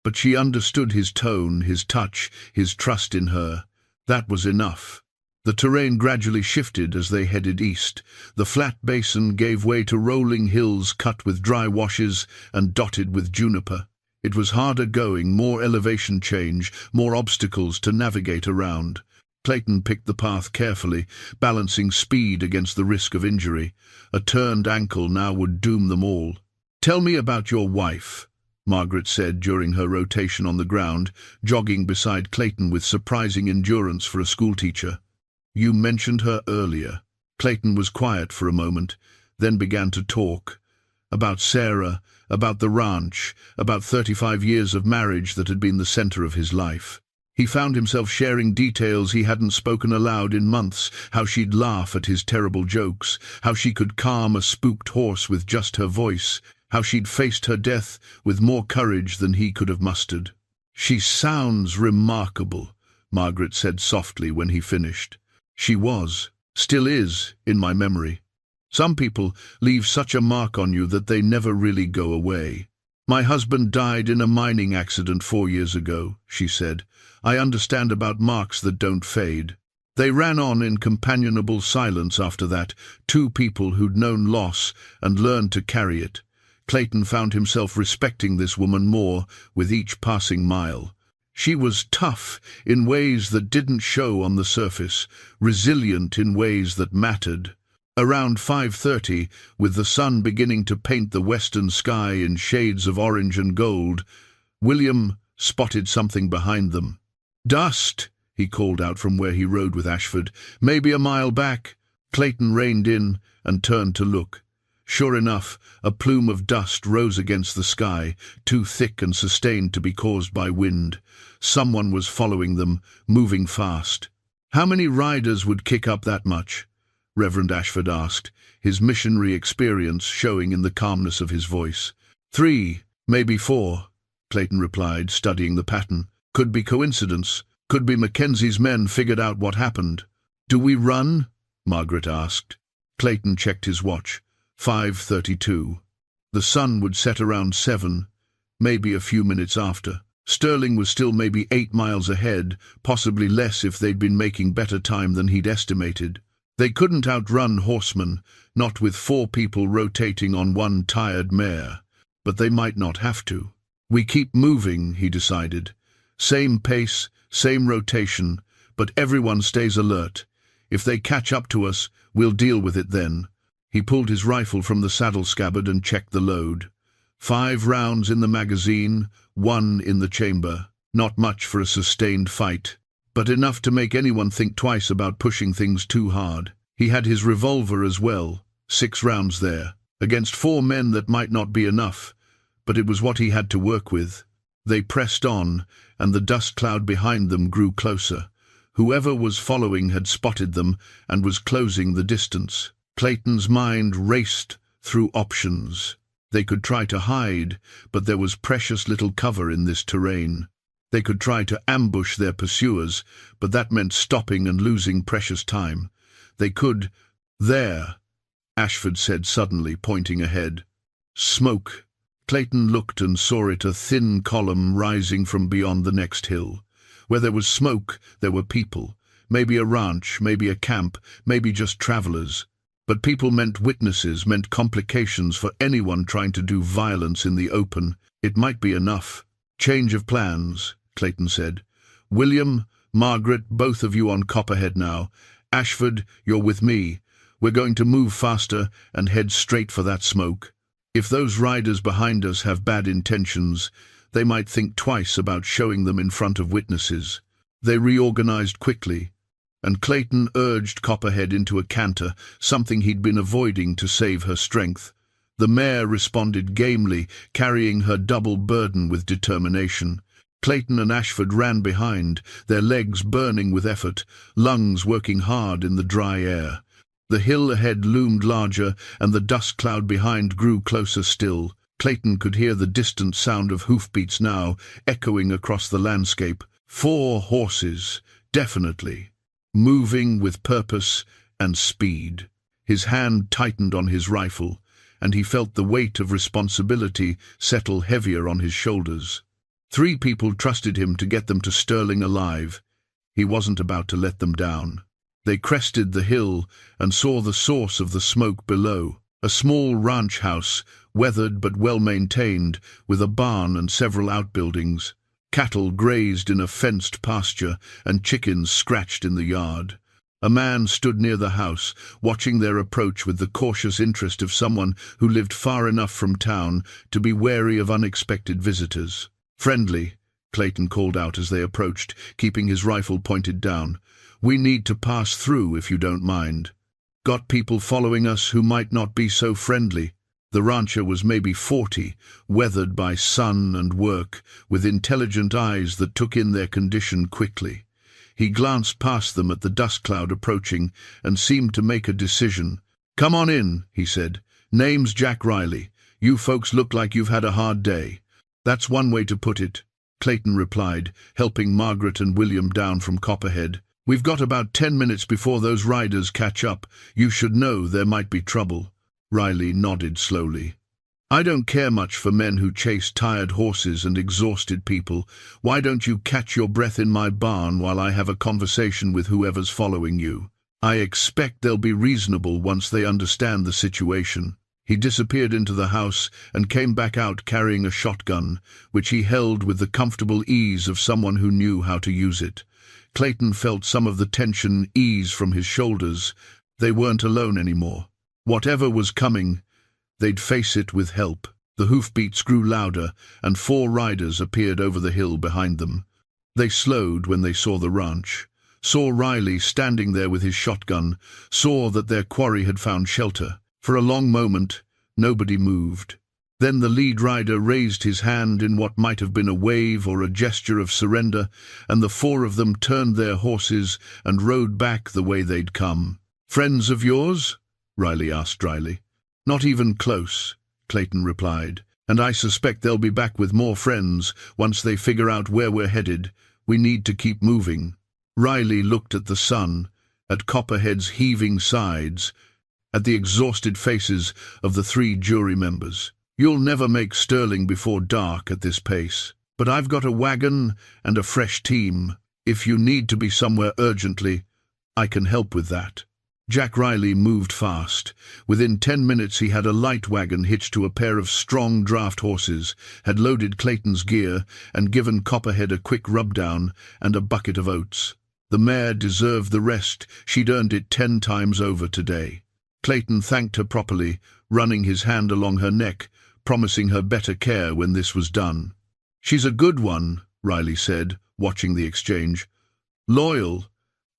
[SPEAKER 1] but she understood his tone, his touch, his trust in her. That was enough. The terrain gradually shifted as they headed east. The flat basin gave way to rolling hills cut with dry washes and dotted with juniper. It was harder going, more elevation change, more obstacles to navigate around. Clayton picked the path carefully, balancing speed against the risk of injury. A turned ankle now would doom them all. "Tell me about your wife," Margaret said during her rotation on the ground, jogging beside Clayton with surprising endurance for a schoolteacher. "You mentioned her earlier." Clayton was quiet for a moment, then began to talk. About Sarah, about the ranch, about 35 years of marriage that had been the center of his life. He found himself sharing details he hadn't spoken aloud in months, how she'd laugh at his terrible jokes, how she could calm a spooked horse with just her voice, how she'd faced her death with more courage than he could have mustered. "She sounds remarkable," Margaret said softly when he finished. "She was, still is, in my memory. Some people leave such a mark on you that they never really go away. My husband died in a mining accident 4 years ago," she said. "I understand about marks that don't fade." They ran on in companionable silence after that, two people who'd known loss and learned to carry it. Clayton found himself respecting this woman more with each passing mile. She was tough in ways that didn't show on the surface, resilient in ways that mattered. Around 5:30, with the sun beginning to paint the western sky in shades of orange and gold, William spotted something behind them. "Dust," he called out from where he rode with Ashford. "Maybe a mile back." Clayton reined in and turned to look. Sure enough, a plume of dust rose against the sky, too thick and sustained to be caused by wind. Someone was following them, moving fast. "How many riders would kick up that much?" Reverend Ashford asked, his missionary experience showing in the calmness of his voice. "3, maybe 4, Clayton replied, studying the pattern. "Could be coincidence. Could be Mackenzie's men figured out what happened." "Do we run?" Margaret asked. Clayton checked his watch. 5:32. The sun would set around 7, maybe a few minutes after. Sterling was still maybe 8 miles ahead, possibly less if they'd been making better time than he'd estimated. They couldn't outrun horsemen, not with 4 people rotating on one tired mare. But they might not have to. "We keep moving," he decided. "Same pace, same rotation, but everyone stays alert. If they catch up to us, we'll deal with it then." He pulled his rifle from the saddle scabbard and checked the load. 5 rounds in the magazine, 1 in the chamber. Not much for a sustained fight, but enough to make anyone think twice about pushing things too hard. He had his revolver as well, 6 rounds there, against 4 men that might not be enough, but it was what he had to work with. They pressed on, and the dust cloud behind them grew closer. Whoever was following had spotted them and was closing the distance. Clayton's mind raced through options. They could try to hide, but there was precious little cover in this terrain. They could try to ambush their pursuers, but that meant stopping and losing precious time. They could— "There," Ashford said suddenly, pointing ahead. "Smoke." Clayton looked and saw it, a thin column rising from beyond the next hill. Where there was smoke, there were people. Maybe a ranch, maybe a camp, maybe just travelers. But people meant witnesses, meant complications for anyone trying to do violence in the open. It might be enough. Change of plans, Clayton said. William, Margaret, both of you on Copperhead now. Ashford, you're with me. We're going to move faster and head straight for that smoke. If those riders behind us have bad intentions, they might think twice about showing them in front of witnesses. They reorganized quickly, and Clayton urged Copperhead into a canter, something he'd been avoiding to save her strength. The mare responded gamely, carrying her double burden with determination. Clayton and Ashford ran behind, their legs burning with effort, lungs working hard in the dry air. The hill ahead loomed larger, and the dust cloud behind grew closer still. Clayton could hear the distant sound of hoofbeats now, echoing across the landscape. 4 horses, definitely, moving with purpose and speed. His hand tightened on his rifle, and he felt the weight of responsibility settle heavier on his shoulders. 3 people trusted him to get them to Stirling alive. He wasn't about to let them down. They crested the hill and saw the source of the smoke below. A small ranch house, weathered but well-maintained, with a barn and several outbuildings. Cattle grazed in a fenced pasture, and chickens scratched in the yard. A man stood near the house, watching their approach with the cautious interest of someone who lived far enough from town to be wary of unexpected visitors. "Friendly," Clayton called out as they approached, keeping his rifle pointed down. "We need to pass through, if you don't mind. Got people following us who might not be so friendly." The rancher was maybe 40, weathered by sun and work, with intelligent eyes that took in their condition quickly. He glanced past them at the dust cloud approaching and seemed to make a decision. "Come on in," he said. "Name's Jack Riley. You folks look like you've had a hard day." "That's one way to put it," Clayton replied, helping Margaret and William down from Copperhead. "We've got about 10 minutes before those riders catch up. You should know there might be trouble." Riley nodded slowly. "I don't care much for men who chase tired horses and exhausted people. Why don't you catch your breath in my barn while I have a conversation with whoever's following you? I expect they'll be reasonable once they understand the situation." He disappeared into the house and came back out carrying a shotgun, which he held with the comfortable ease of someone who knew how to use it. Clayton felt some of the tension ease from his shoulders. They weren't alone anymore. Whatever was coming, they'd face it with help. The hoofbeats grew louder, and 4 riders appeared over the hill behind them. They slowed when they saw the ranch, saw Riley standing there with his shotgun, saw that their quarry had found shelter. For a long moment, nobody moved. Then the lead rider raised his hand in what might have been a wave or a gesture of surrender, and the 4 of them turned their horses and rode back the way they'd come. "Friends of yours?" Riley asked dryly. "Not even close," Clayton replied, "and I suspect they'll be back with more friends once they figure out where we're headed. We need to keep moving." Riley looked at the sun, at Copperhead's heaving sides, at the exhausted faces of the 3 jury members. "You'll never make Stirling before dark at this pace. But I've got a wagon and a fresh team. If you need to be somewhere urgently, I can help with that." Jack Riley moved fast. Within 10 minutes he had a light wagon hitched to a pair of strong draft horses, had loaded Clayton's gear, and given Copperhead a quick rub-down and a bucket of oats. The mare deserved the rest. She'd earned it 10 times over today. Clayton thanked her properly, running his hand along her neck, promising her better care when this was done. "She's a good one," Riley said, watching the exchange. "Loyal.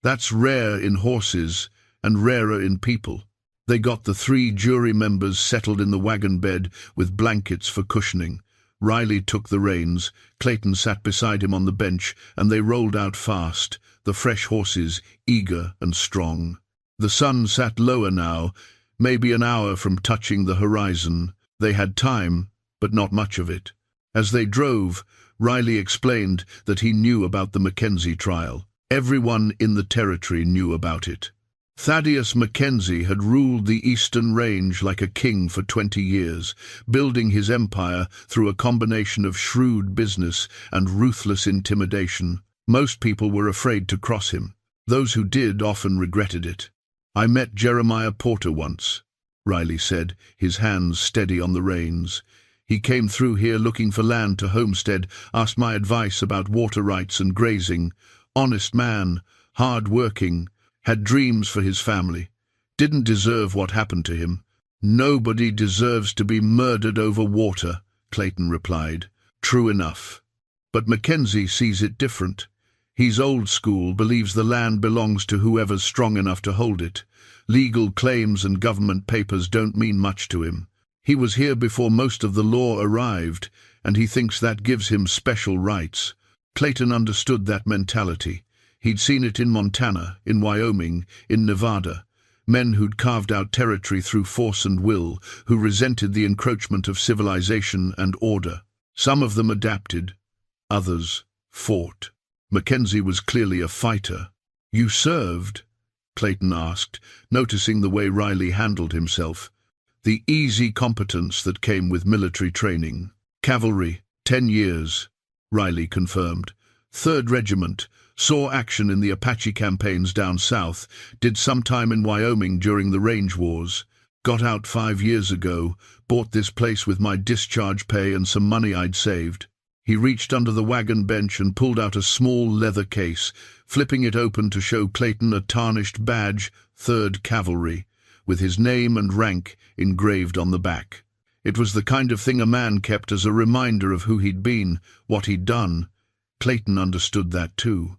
[SPEAKER 1] That's rare in horses and rarer in people." They got the 3 jury members settled in the wagon bed with blankets for cushioning. Riley took the reins, Clayton sat beside him on the bench, and they rolled out fast, the fresh horses eager and strong. The sun sat lower now, maybe an hour from touching the horizon. They had time, but not much of it. As they drove, Riley explained that he knew about the Mackenzie trial. Everyone in the territory knew about it. Thaddeus Mackenzie had ruled the Eastern Range like a king for 20 years, building his empire through a combination of shrewd business and ruthless intimidation. Most people were afraid to cross him. Those who did often regretted it. "I met Jeremiah Porter once," Riley said, his hands steady on the reins. "He came through here looking for land to homestead, asked my advice about water rights and grazing. Honest man, hard-working, had dreams for his family. Didn't deserve what happened to him." "Nobody deserves to be murdered over water," Clayton replied. "True enough. But Mackenzie sees it different. He's old school, believes the land belongs to whoever's strong enough to hold it. Legal claims and government papers don't mean much to him. He was here before most of the law arrived, and he thinks that gives him special rights." Clayton understood that mentality. He'd seen it in Montana, in Wyoming, in Nevada. Men who'd carved out territory through force and will, who resented the encroachment of civilization and order. Some of them adapted, others fought. Mackenzie was clearly a fighter. "You served?" Clayton asked, noticing the way Riley handled himself. The easy competence that came with military training. "Cavalry, 10 years, Riley confirmed. 3rd Regiment, saw action in the Apache campaigns down south, did some time in Wyoming during the range wars. Got out 5 years ago, bought this place with my discharge pay and some money I'd saved." He reached under the wagon bench and pulled out a small leather case, flipping it open to show Clayton a tarnished badge, 3rd Cavalry, with his name and rank engraved on the back. It was the kind of thing a man kept as a reminder of who he'd been, what he'd done. Clayton understood that too.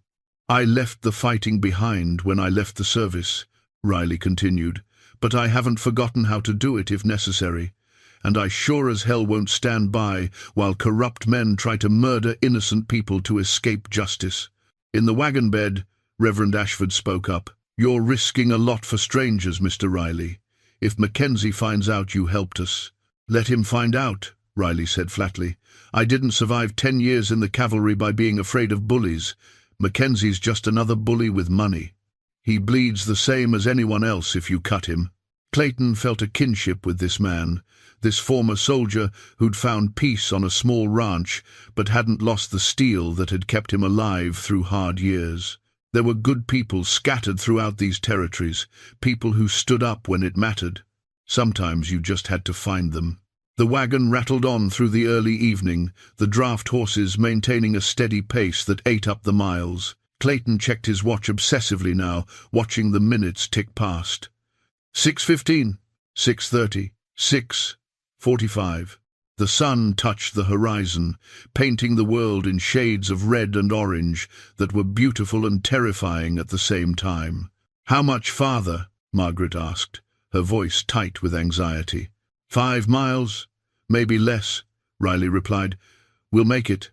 [SPEAKER 1] "I left the fighting behind when I left the service," Riley continued, "but I haven't forgotten how to do it if necessary. And I sure as hell won't stand by while corrupt men try to murder innocent people to escape justice." In the wagon bed, Reverend Ashford spoke up. "You're risking a lot for strangers, Mr. Riley. If Mackenzie finds out you helped us—" "Let him find out," Riley said flatly. "I didn't survive 10 years in the cavalry by being afraid of bullies. Mackenzie's just another bully with money. He bleeds the same as anyone else if you cut him." Clayton felt a kinship with this man, this former soldier who'd found peace on a small ranch but hadn't lost the steel that had kept him alive through hard years. There were good people scattered throughout these territories, people who stood up when it mattered. Sometimes you just had to find them. The wagon rattled on through the early evening, the draft horses maintaining a steady pace that ate up the miles. Clayton checked his watch obsessively now, watching the minutes tick past. 6:15, 6:30, 6:45. The sun touched the horizon, painting the world in shades of red and orange that were beautiful and terrifying at the same time. "How much farther?" Margaret asked, her voice tight with anxiety. 5 miles, maybe less," Riley replied. "We'll make it.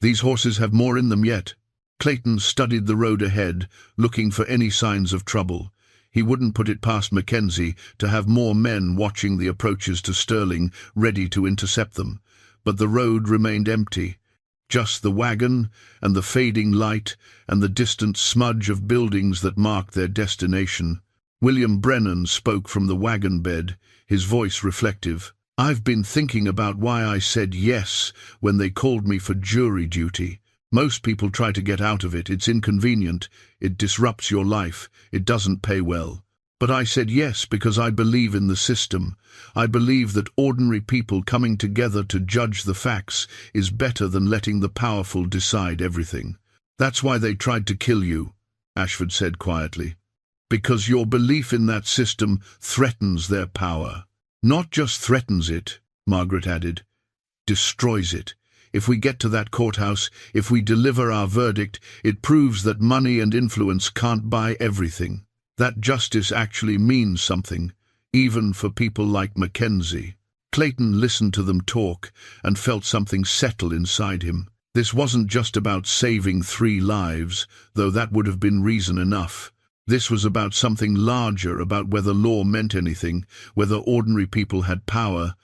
[SPEAKER 1] These horses have more in them yet." Clayton studied the road ahead, looking for any signs of trouble. He wouldn't put it past Mackenzie to have more men watching the approaches to Sterling, ready to intercept them. But the road remained empty. Just the wagon and the fading light and the distant smudge of buildings that marked their destination. William Brennan spoke from the wagon bed, his voice reflective. "I've been thinking about why I said yes when they called me for jury duty. Most people try to get out of it. It's inconvenient. It disrupts your life. It doesn't pay well. But I said yes because I believe in the system. I believe that ordinary people coming together to judge the facts is better than letting the powerful decide everything." "That's why they tried to kill you," Ashford said quietly. "Because your belief in that system threatens their power." "Not just threatens it," Margaret added. "Destroys it. If we get to that courthouse, if we deliver our verdict, it proves that money and influence can't buy everything. That justice actually means something, even for people like Mackenzie." Clayton listened to them talk and felt something settle inside him. This wasn't just about saving 3 lives, though that would have been reason enough. This was about something larger, about whether law meant anything, whether ordinary people had power,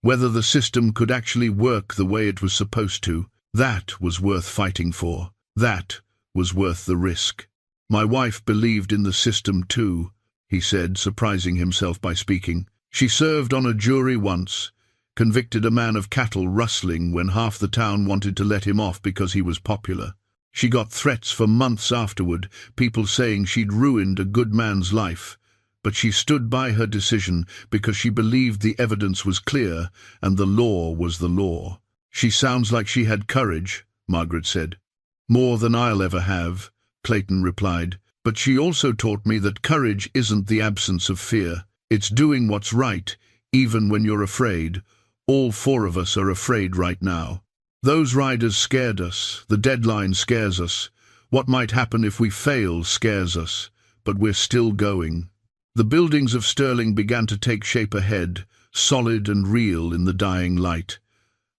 [SPEAKER 1] whether the system could actually work the way it was supposed to. That was worth fighting for. That was worth the risk. "My wife believed in the system too," he said, surprising himself by speaking. "She served on a jury once, convicted a man of cattle rustling when half the town wanted to let him off because he was popular. She got threats for months afterward, people saying she'd ruined a good man's life. But she stood by her decision because she believed the evidence was clear and the law was the law. "She sounds like she had courage," Margaret said. "More than I'll ever have," Clayton replied. "But she also taught me that courage isn't the absence of fear. It's doing what's right, even when you're afraid. All four of us are afraid right now. Those riders scared us. The deadline scares us. What might happen if we fail scares us. But we're still going." The buildings of Stirling began to take shape ahead, solid and real in the dying light.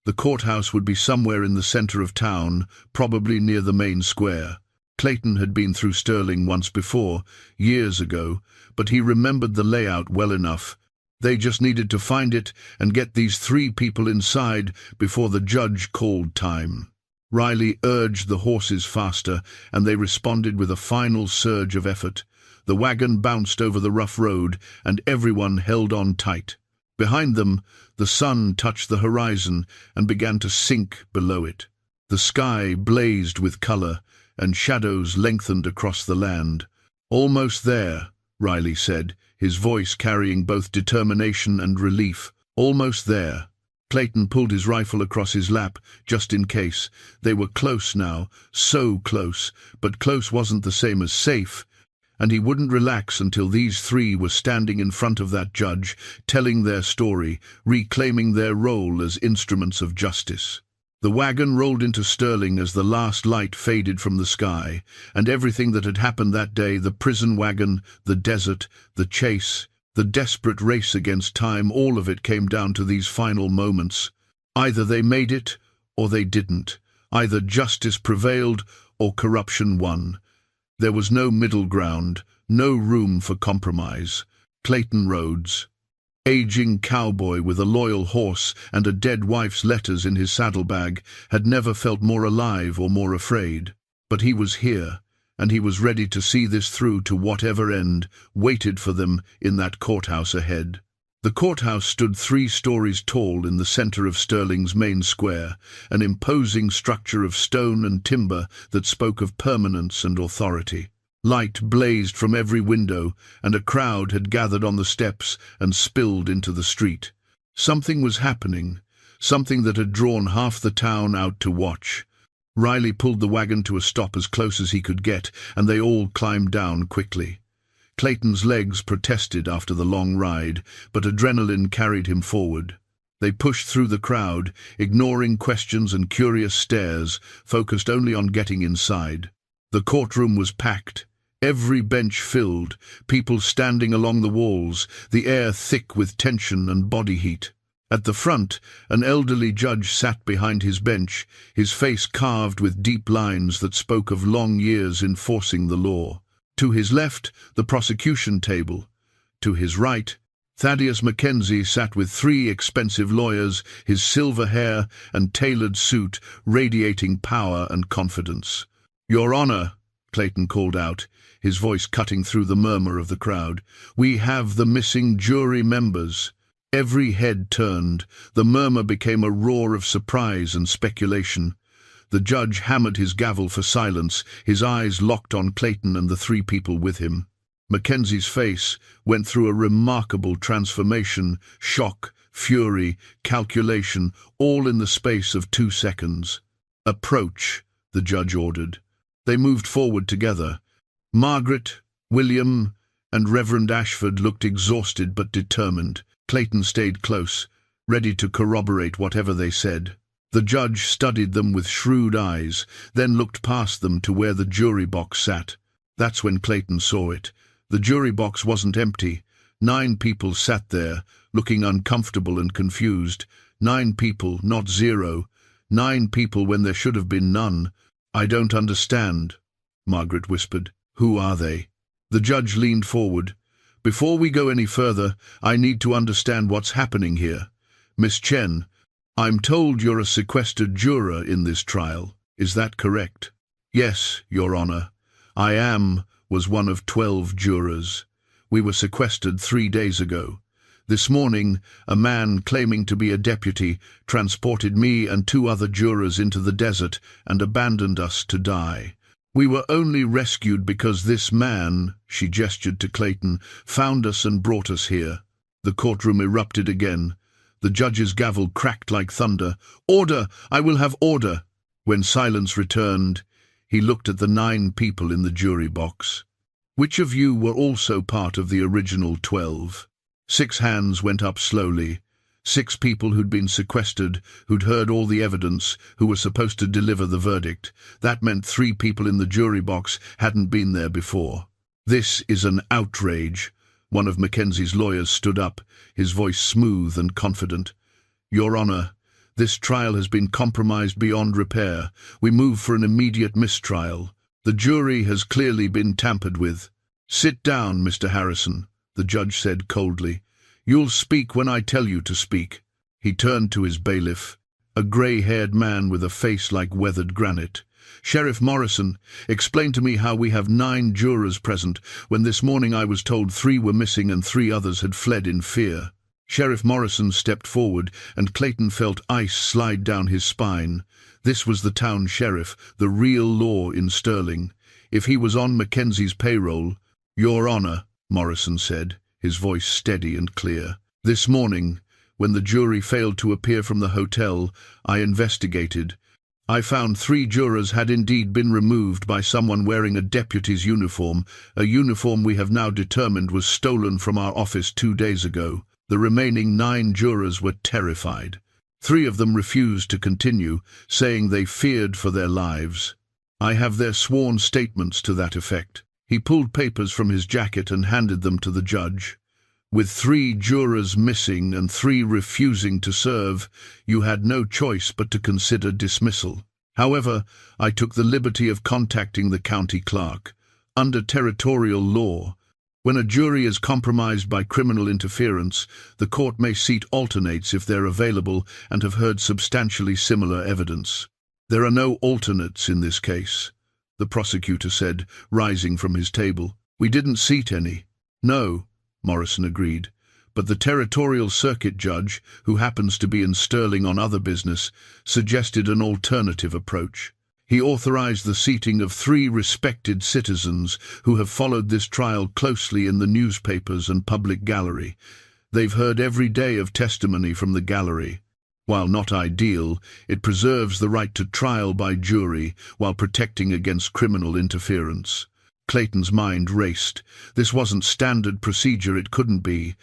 [SPEAKER 1] The courthouse would be somewhere in the center of town, probably near the main square. Clayton had been through Stirling once before, years ago, but he remembered the layout well enough. They just needed to find it and get these three people inside before the judge called time. Riley urged the horses faster, and they responded with a final surge of effort. The wagon bounced over the rough road, and everyone held on tight. Behind them, the sun touched the horizon and began to sink below it. The sky blazed with color, and shadows lengthened across the land. "Almost there," Riley said, his voice carrying both determination and relief. "Almost there." Clayton pulled his rifle across his lap, just in case. They were close now, so close, but close wasn't the same as safe. And he wouldn't relax until these three were standing in front of that judge, telling their story, reclaiming their role as instruments of justice. The wagon rolled into Stirling as the last light faded from the sky, and everything that had happened that day, the prison wagon, the desert, the chase, the desperate race against time, all of it came down to these final moments. Either they made it, or they didn't. Either justice prevailed, or corruption won. There was no middle ground, no room for compromise. Clayton Rhodes, aging cowboy with a loyal horse and a dead wife's letters in his saddlebag, had never felt more alive or more afraid. But he was here, and he was ready to see this through to whatever end waited for them in that courthouse ahead. The courthouse stood 3 stories tall in the center of Stirling's main square, an imposing structure of stone and timber that spoke of permanence and authority. Light blazed from every window, and a crowd had gathered on the steps and spilled into the street. Something was happening, something that had drawn half the town out to watch. Riley pulled the wagon to a stop as close as he could get, and they all climbed down quickly. Clayton's legs protested after the long ride, but adrenaline carried him forward. They pushed through the crowd, ignoring questions and curious stares, focused only on getting inside. The courtroom was packed, every bench filled, people standing along the walls, the air thick with tension and body heat. At the front, an elderly judge sat behind his bench, his face carved with deep lines that spoke of long years enforcing the law. To his left, the prosecution table. To his right, Thaddeus Mackenzie sat with 3 expensive lawyers, his silver hair and tailored suit radiating power and confidence. "Your Honor," Clayton called out, his voice cutting through the murmur of the crowd, "we have the missing jury members." Every head turned. The murmur became a roar of surprise and speculation. The judge hammered his gavel for silence, his eyes locked on Clayton and the 3 people with him. Mackenzie's face went through a remarkable transformation, shock, fury, calculation, all in the space of 2 seconds. "Approach," the judge ordered. They moved forward together. Margaret, William, and Reverend Ashford looked exhausted but determined. Clayton stayed close, ready to corroborate whatever they said. The judge studied them with shrewd eyes, then looked past them to where the jury box sat. That's when Clayton saw it. The jury box wasn't empty. 9 people sat there, looking uncomfortable and confused. 9 people, not 0. 9 people when there should have been none. "I don't understand," Margaret whispered. "Who are they?" The judge leaned forward. "Before we go any further, I need to understand what's happening here. Miss Chen, I'm told you're a sequestered juror in this trial. Is that correct?" "Yes, Your Honor. I was one of 12 jurors. We were sequestered 3 days ago. This morning, a man claiming to be a deputy transported me and 2 other jurors into the desert and abandoned us to die. We were only rescued because this man," she gestured to Clayton, "found us and brought us here." The courtroom erupted again. The judge's gavel cracked like thunder. "Order! I will have order!" When silence returned, he looked at the 9 people in the jury box. "Which of you were also part of the original 12? 6 hands went up slowly. 6 people who'd been sequestered, who'd heard all the evidence, who were supposed to deliver the verdict. That meant 3 people in the jury box hadn't been there before. "This is an outrage." One of Mackenzie's lawyers stood up, his voice smooth and confident. "Your Honor, this trial has been compromised beyond repair. We move for an immediate mistrial. The jury has clearly been tampered with." "Sit down, Mr. Harrison," the judge said coldly. "You'll speak when I tell you to speak." He turned to his bailiff, a grey-haired man with a face like weathered granite. "Sheriff Morrison, explain to me how we have 9 jurors present when this morning I was told 3 were missing and 3 others had fled in fear." Sheriff Morrison stepped forward, and Clayton felt ice slide down his spine. This was the town sheriff, the real law in Sterling. If he was on Mackenzie's payroll— "Your Honor," Morrison said, his voice steady and clear. "This morning, when the jury failed to appear from the hotel, I investigated. I found 3 jurors had indeed been removed by someone wearing a deputy's uniform, a uniform we have now determined was stolen from our office 2 days ago. The remaining 9 jurors were terrified. 3 of them refused to continue, saying they feared for their lives. I have their sworn statements to that effect." He pulled papers from his jacket and handed them to the judge. "With 3 jurors missing and 3 refusing to serve, you had no choice but to consider dismissal. However, I took the liberty of contacting the county clerk. Under territorial law, when a jury is compromised by criminal interference, the court may seat alternates if they're available and have heard substantially similar evidence. There are no alternates in this case," the prosecutor said, rising from his table. "We didn't seat any." "No," Morrison agreed, "but the territorial circuit judge, who happens to be in Sterling on other business, suggested an alternative approach. He authorized the seating of 3 respected citizens who have followed this trial closely in the newspapers and public gallery. They've heard every day of testimony from the gallery. While not ideal, it preserves the right to trial by jury while protecting against criminal interference." Clayton's mind raced. This wasn't standard procedure, it couldn't be.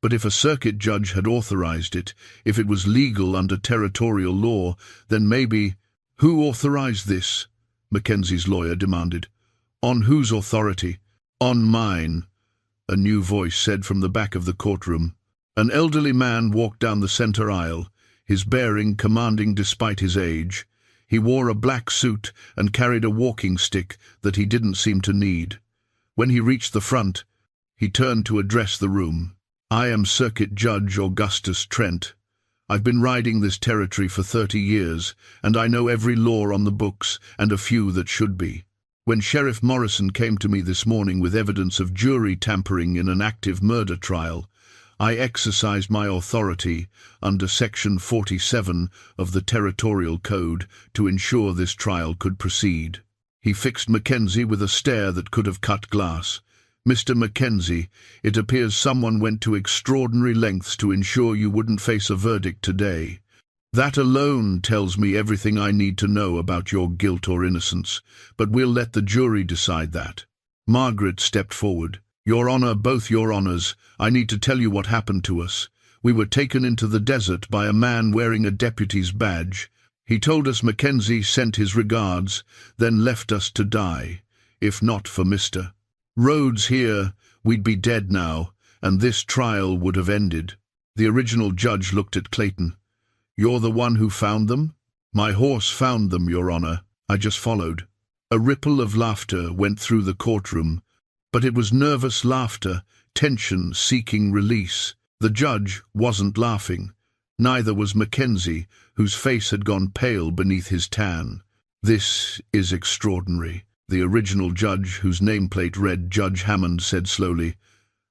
[SPEAKER 1] But if a circuit judge had authorized it, if it was legal under territorial law, then maybe— "Who authorized this?" Mackenzie's lawyer demanded. "On whose authority?" "On mine," a new voice said from the back of the courtroom. An elderly man walked down the center aisle, his bearing commanding despite his age. He wore a black suit and carried a walking stick that he didn't seem to need. When he reached the front, he turned to address the room. "I am Circuit Judge Augustus Trent. I've been riding this territory for 30 years, and I know every law on the books and a few that should be. When Sheriff Morrison came to me this morning with evidence of jury tampering in an active murder trial, I exercised my authority under Section 47 of the Territorial Code to ensure this trial could proceed." He fixed Mackenzie with a stare that could have cut glass. "Mr. Mackenzie, it appears someone went to extraordinary lengths to ensure you wouldn't face a verdict today. That alone tells me everything I need to know about your guilt or innocence, but we'll let the jury decide that." Margaret stepped forward. "Your Honor, both your honors, I need to tell you what happened to us. We were taken into the desert by a man wearing a deputy's badge. He told us Mackenzie sent his regards, then left us to die. If not for Mr. Rhodes here, we'd be dead now, and this trial would have ended." The original judge looked at Clayton. "You're the one who found them?" "My horse found them, Your Honor. I just followed." A ripple of laughter went through the courtroom, but it was nervous laughter, tension seeking release. The judge wasn't laughing. Neither was Mackenzie, whose face had gone pale beneath his tan. "This is extraordinary," the original judge, whose nameplate read Judge Hammond, said slowly.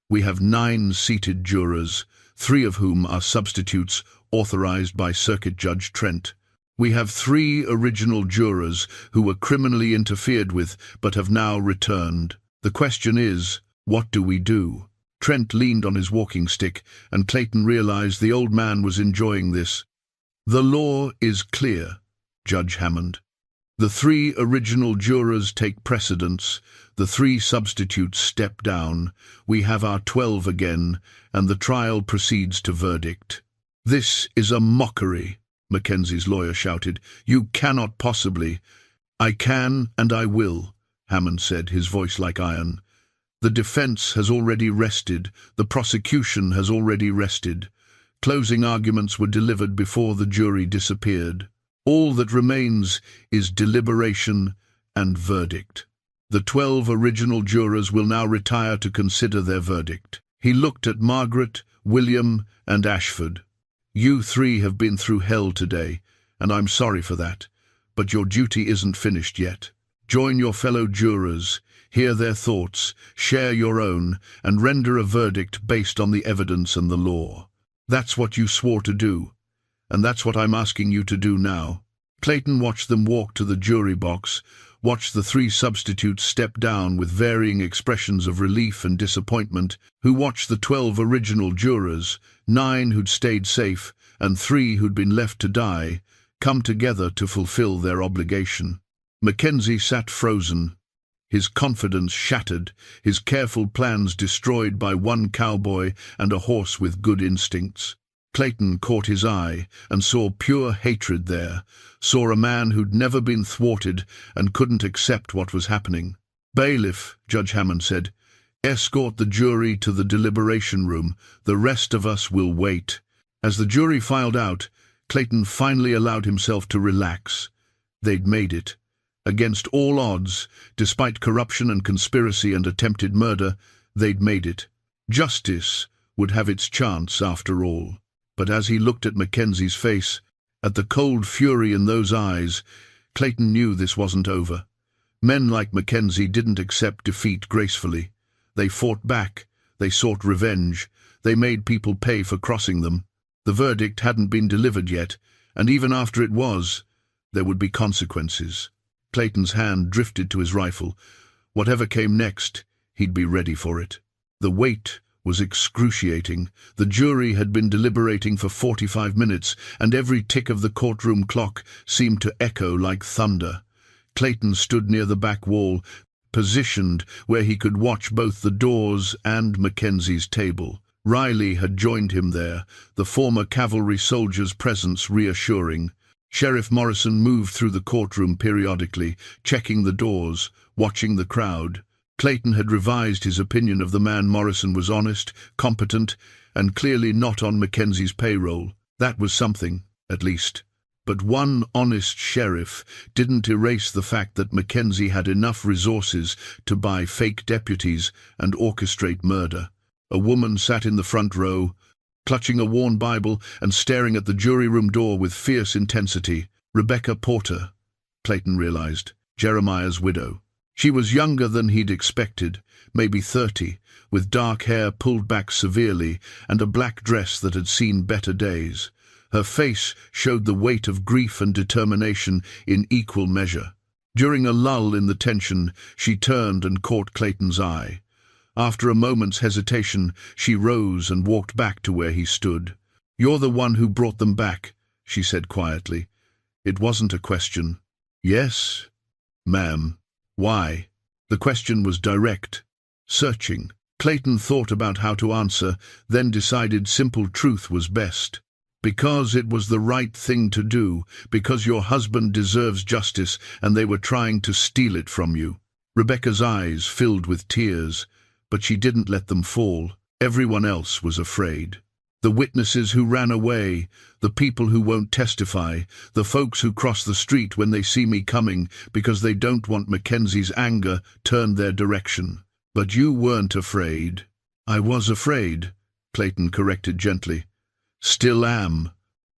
[SPEAKER 1] "We have 9 seated jurors, 3 of whom are substitutes authorized by Circuit Judge Trent. We have 3 original jurors who were criminally interfered with but have now returned. The question is, what do we do? Trent leaned on his walking stick, and Clayton realized the old man was enjoying this. The law is clear, Judge Hammond. The 3 original jurors take precedence, the 3 substitutes step down, we have our 12 again, and the trial proceeds to verdict. This is a mockery, Mackenzie's lawyer shouted. You cannot possibly. I can and I will, Hammond said, his voice like iron. The defense has already rested, the prosecution has already rested. Closing arguments were delivered before the jury disappeared. All that remains is deliberation and verdict. The 12 original jurors will now retire to consider their verdict. He looked at Margaret, William, and Ashford. You 3 have been through hell today, and I'm sorry for that, but your duty isn't finished yet. Join your fellow jurors, hear their thoughts, share your own, and render a verdict based on the evidence and the law. That's what you swore to do, and that's what I'm asking you to do now. Clayton watched them walk to the jury box, watched the 3 substitutes step down with varying expressions of relief and disappointment, who watched the 12 original jurors, 9 who'd stayed safe and 3 who'd been left to die, come together to fulfill their obligation. Mackenzie sat frozen, his confidence shattered, his careful plans destroyed by one cowboy and a horse with good instincts. Clayton caught his eye and saw pure hatred there, saw a man who'd never been thwarted and couldn't accept what was happening. Bailiff, Judge Hammond said, escort the jury to the deliberation room. The rest of us will wait. As the jury filed out, Clayton finally allowed himself to relax. They'd made it. Against all odds, despite corruption and conspiracy and attempted murder, they'd made it. Justice would have its chance after all. But as he looked at Mackenzie's face, at the cold fury in those eyes, Clayton knew this wasn't over. Men like Mackenzie didn't accept defeat gracefully. They fought back, they sought revenge, they made people pay for crossing them. The verdict hadn't been delivered yet, and even after it was, there would be consequences. Clayton's hand drifted to his rifle. Whatever came next, he'd be ready for it. The wait was excruciating. The jury had been deliberating for 45 minutes, and every tick of the courtroom clock seemed to echo like thunder. Clayton stood near the back wall, positioned where he could watch both the doors and Mackenzie's table. Riley had joined him there, the former cavalry soldier's presence reassuring. Sheriff Morrison moved through the courtroom periodically, checking the doors, watching the crowd. Clayton had revised his opinion of the man. Morrison was honest, competent, and clearly not on Mackenzie's payroll. That was something, at least. But one honest sheriff didn't erase the fact that Mackenzie had enough resources to buy fake deputies and orchestrate murder. A woman sat in the front row, clutching a worn Bible and staring at the jury room door with fierce intensity. Rebecca Porter, Clayton realized, Jeremiah's widow. She was younger than he'd expected, maybe 30, with dark hair pulled back severely and a black dress that had seen better days. Her face showed the weight of grief and determination in equal measure. During a lull in the tension, she turned and caught Clayton's eye. After a moment's hesitation, she rose and walked back to where he stood. "You're the one who brought them back," she said quietly. It wasn't a question. "Yes, ma'am." "Why?" The question was direct, searching. Clayton thought about how to answer, then decided simple truth was best. "Because it was the right thing to do, because your husband deserves justice and they were trying to steal it from you." Rebecca's eyes filled with tears, but she didn't let them fall. Everyone else was afraid. The witnesses who ran away, the people who won't testify, the folks who cross the street when they see me coming because they don't want Mackenzie's anger turned their direction. "But you weren't afraid." "I was afraid," Clayton corrected gently. "Still am.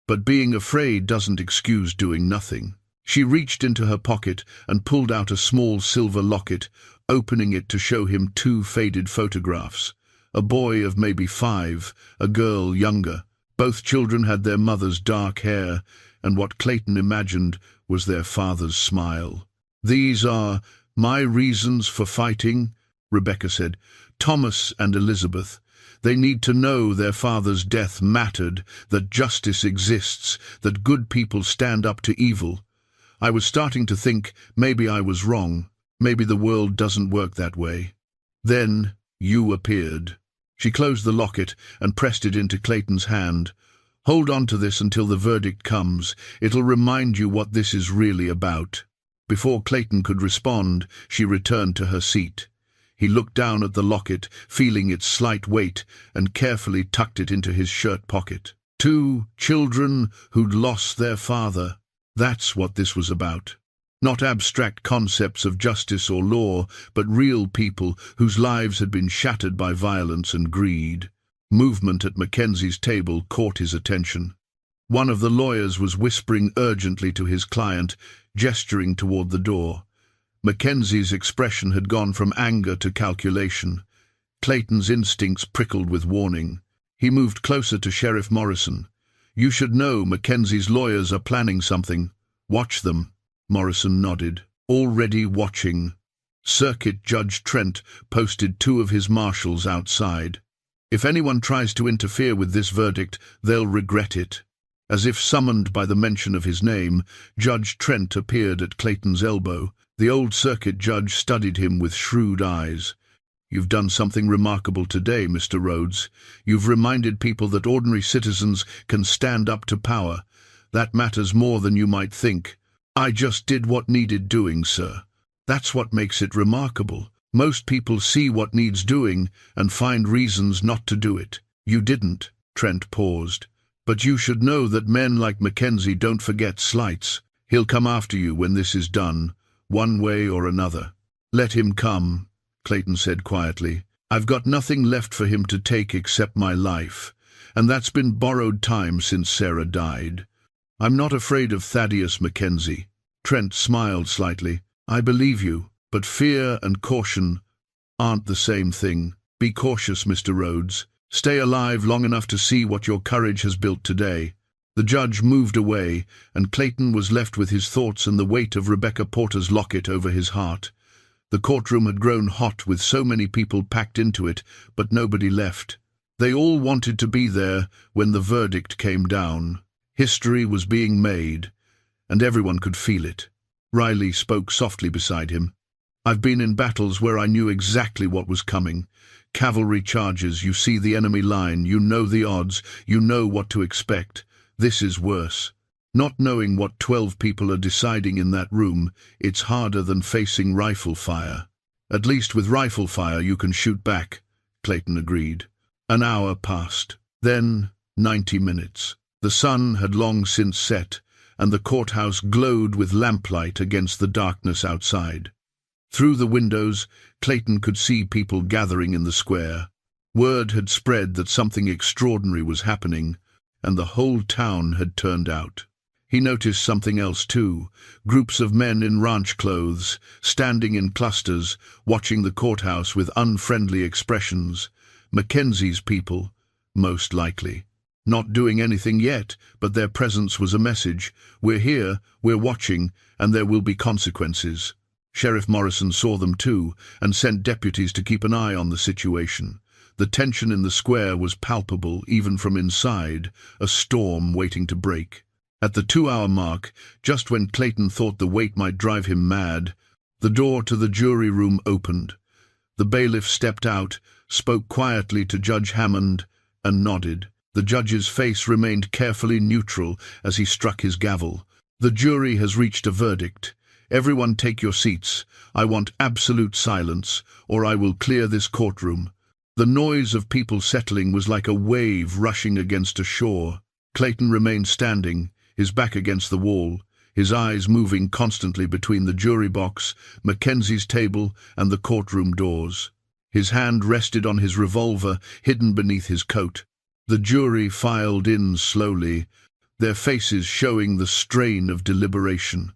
[SPEAKER 1] But being afraid doesn't excuse doing nothing." She reached into her pocket and pulled out a small silver locket, opening it to show him 2 faded photographs. A boy of maybe 5, a girl younger. Both children had their mother's dark hair, and what Clayton imagined was their father's smile. "These are my reasons for fighting," Rebecca said. "Thomas and Elizabeth. They need to know their father's death mattered, that justice exists, that good people stand up to evil. I was starting to think maybe I was wrong. Maybe the world doesn't work that way. Then you appeared." She closed the locket and pressed it into Clayton's hand. "Hold on to this until the verdict comes. It'll remind you what this is really about." Before Clayton could respond, she returned to her seat. He looked down at the locket, feeling its slight weight, and carefully tucked it into his shirt pocket. 2 children who'd lost their father. That's what this was about. Not abstract concepts of justice or law, but real people whose lives had been shattered by violence and greed. Movement at Mackenzie's table caught his attention. One of the lawyers was whispering urgently to his client, gesturing toward the door. Mackenzie's expression had gone from anger to calculation. Clayton's instincts prickled with warning. He moved closer to Sheriff Morrison. "You should know Mackenzie's lawyers are planning something. Watch them." Morrison nodded. "Already watching." Circuit Judge Trent posted 2 of his marshals outside. "If anyone tries to interfere with this verdict, they'll regret it." As if summoned by the mention of his name, Judge Trent appeared at Clayton's elbow. The old circuit judge studied him with shrewd eyes. "You've done something remarkable today, Mr. Rhodes. You've reminded people that ordinary citizens can stand up to power. That matters more than you might think." "I just did what needed doing, sir. That's what makes it remarkable. Most people see what needs doing and find reasons not to do it. You didn't." Trent paused. "But you should know that men like Mackenzie don't forget slights. He'll come after you when this is done, one way or another." "Let him come," Clayton said quietly. "I've got nothing left for him to take except my life, and that's been borrowed time since Sarah died. I'm not afraid of Thaddeus Mackenzie." Trent smiled slightly. "I believe you, but fear and caution aren't the same thing. Be cautious, Mr. Rhodes. Stay alive long enough to see what your courage has built today." The judge moved away, and Clayton was left with his thoughts and the weight of Rebecca Porter's locket over his heart. The courtroom had grown hot with so many people packed into it, but nobody left. They all wanted to be there when the verdict came down. History was being made, and everyone could feel it. Riley spoke softly beside him. "I've been in battles where I knew exactly what was coming. Cavalry charges, you see the enemy line, you know the odds, you know what to expect. This is worse. Not knowing what 12 people are deciding in that room, it's harder than facing rifle fire." "At least with rifle fire you can shoot back," Clayton agreed. An hour passed. Then 90 minutes. The sun had long since set, and the courthouse glowed with lamplight against the darkness outside. Through the windows, Clayton could see people gathering in the square. Word had spread that something extraordinary was happening, and the whole town had turned out. He noticed something else too, groups of men in ranch clothes, standing in clusters, watching the courthouse with unfriendly expressions. Mackenzie's people, most likely. Not doing anything yet, but their presence was a message. We're here, we're watching, and there will be consequences. Sheriff Morrison saw them too, and sent deputies to keep an eye on the situation. The tension in the square was palpable, even from inside, a storm waiting to break. At the 2-hour mark, just when Clayton thought the wait might drive him mad, the door to the jury room opened. The bailiff stepped out, spoke quietly to Judge Hammond, and nodded. The judge's face remained carefully neutral as he struck his gavel. "The jury has reached a verdict. Everyone take your seats. I want absolute silence, or I will clear this courtroom." The noise of people settling was like a wave rushing against a shore. Clayton remained standing, his back against the wall, his eyes moving constantly between the jury box, Mackenzie's table, and the courtroom doors. His hand rested on his revolver, hidden beneath his coat. The jury filed in slowly, their faces showing the strain of deliberation.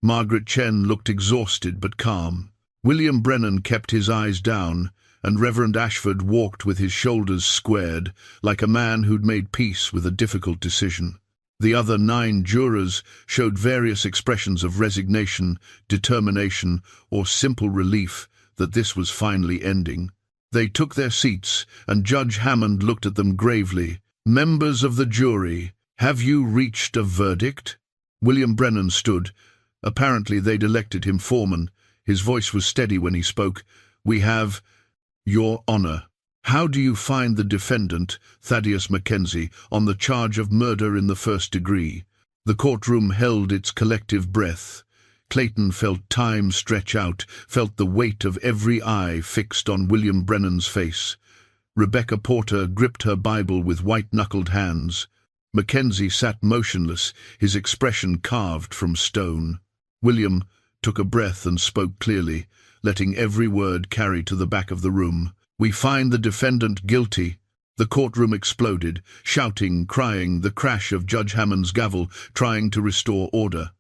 [SPEAKER 1] Margaret Chen looked exhausted but calm. William Brennan kept his eyes down, and Reverend Ashford walked with his shoulders squared, like a man who'd made peace with a difficult decision. The other 9 jurors showed various expressions of resignation, determination, or simple relief that this was finally ending. They took their seats, and Judge Hammond looked at them gravely. "Members of the jury, have you reached a verdict?" William Brennan stood. Apparently they'd elected him foreman. His voice was steady when he spoke. "We have, Your Honor." "How do you find the defendant, Thaddeus Mackenzie, on the charge of murder in the first degree?" The courtroom held its collective breath. Clayton felt time stretch out, felt the weight of every eye fixed on William Brennan's face. Rebecca Porter gripped her Bible with white-knuckled hands. Mackenzie sat motionless, his expression carved from stone. William took a breath and spoke clearly, letting every word carry to the back of the room. "We find the defendant guilty." The courtroom exploded, shouting, crying, the crash of Judge Hammond's gavel trying to restore order.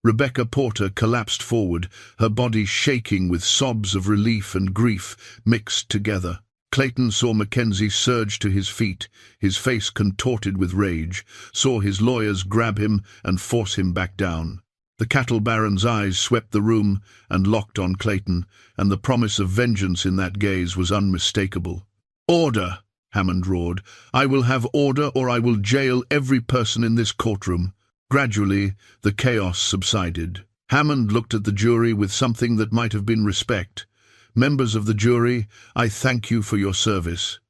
[SPEAKER 1] Rebecca Porter collapsed forward, her body shaking with sobs of relief and grief mixed together. Clayton saw Mackenzie surge to his feet, his face contorted with rage, saw his lawyers grab him and force him back down. The cattle baron's eyes swept the room and locked on Clayton, and the promise of vengeance in that gaze was unmistakable. "Order!" Hammond roared. "I will have order, or I will jail every person in this courtroom." Gradually, the chaos subsided. Hammond looked at the jury with something that might have been respect. "Members of the jury, I thank you for your service.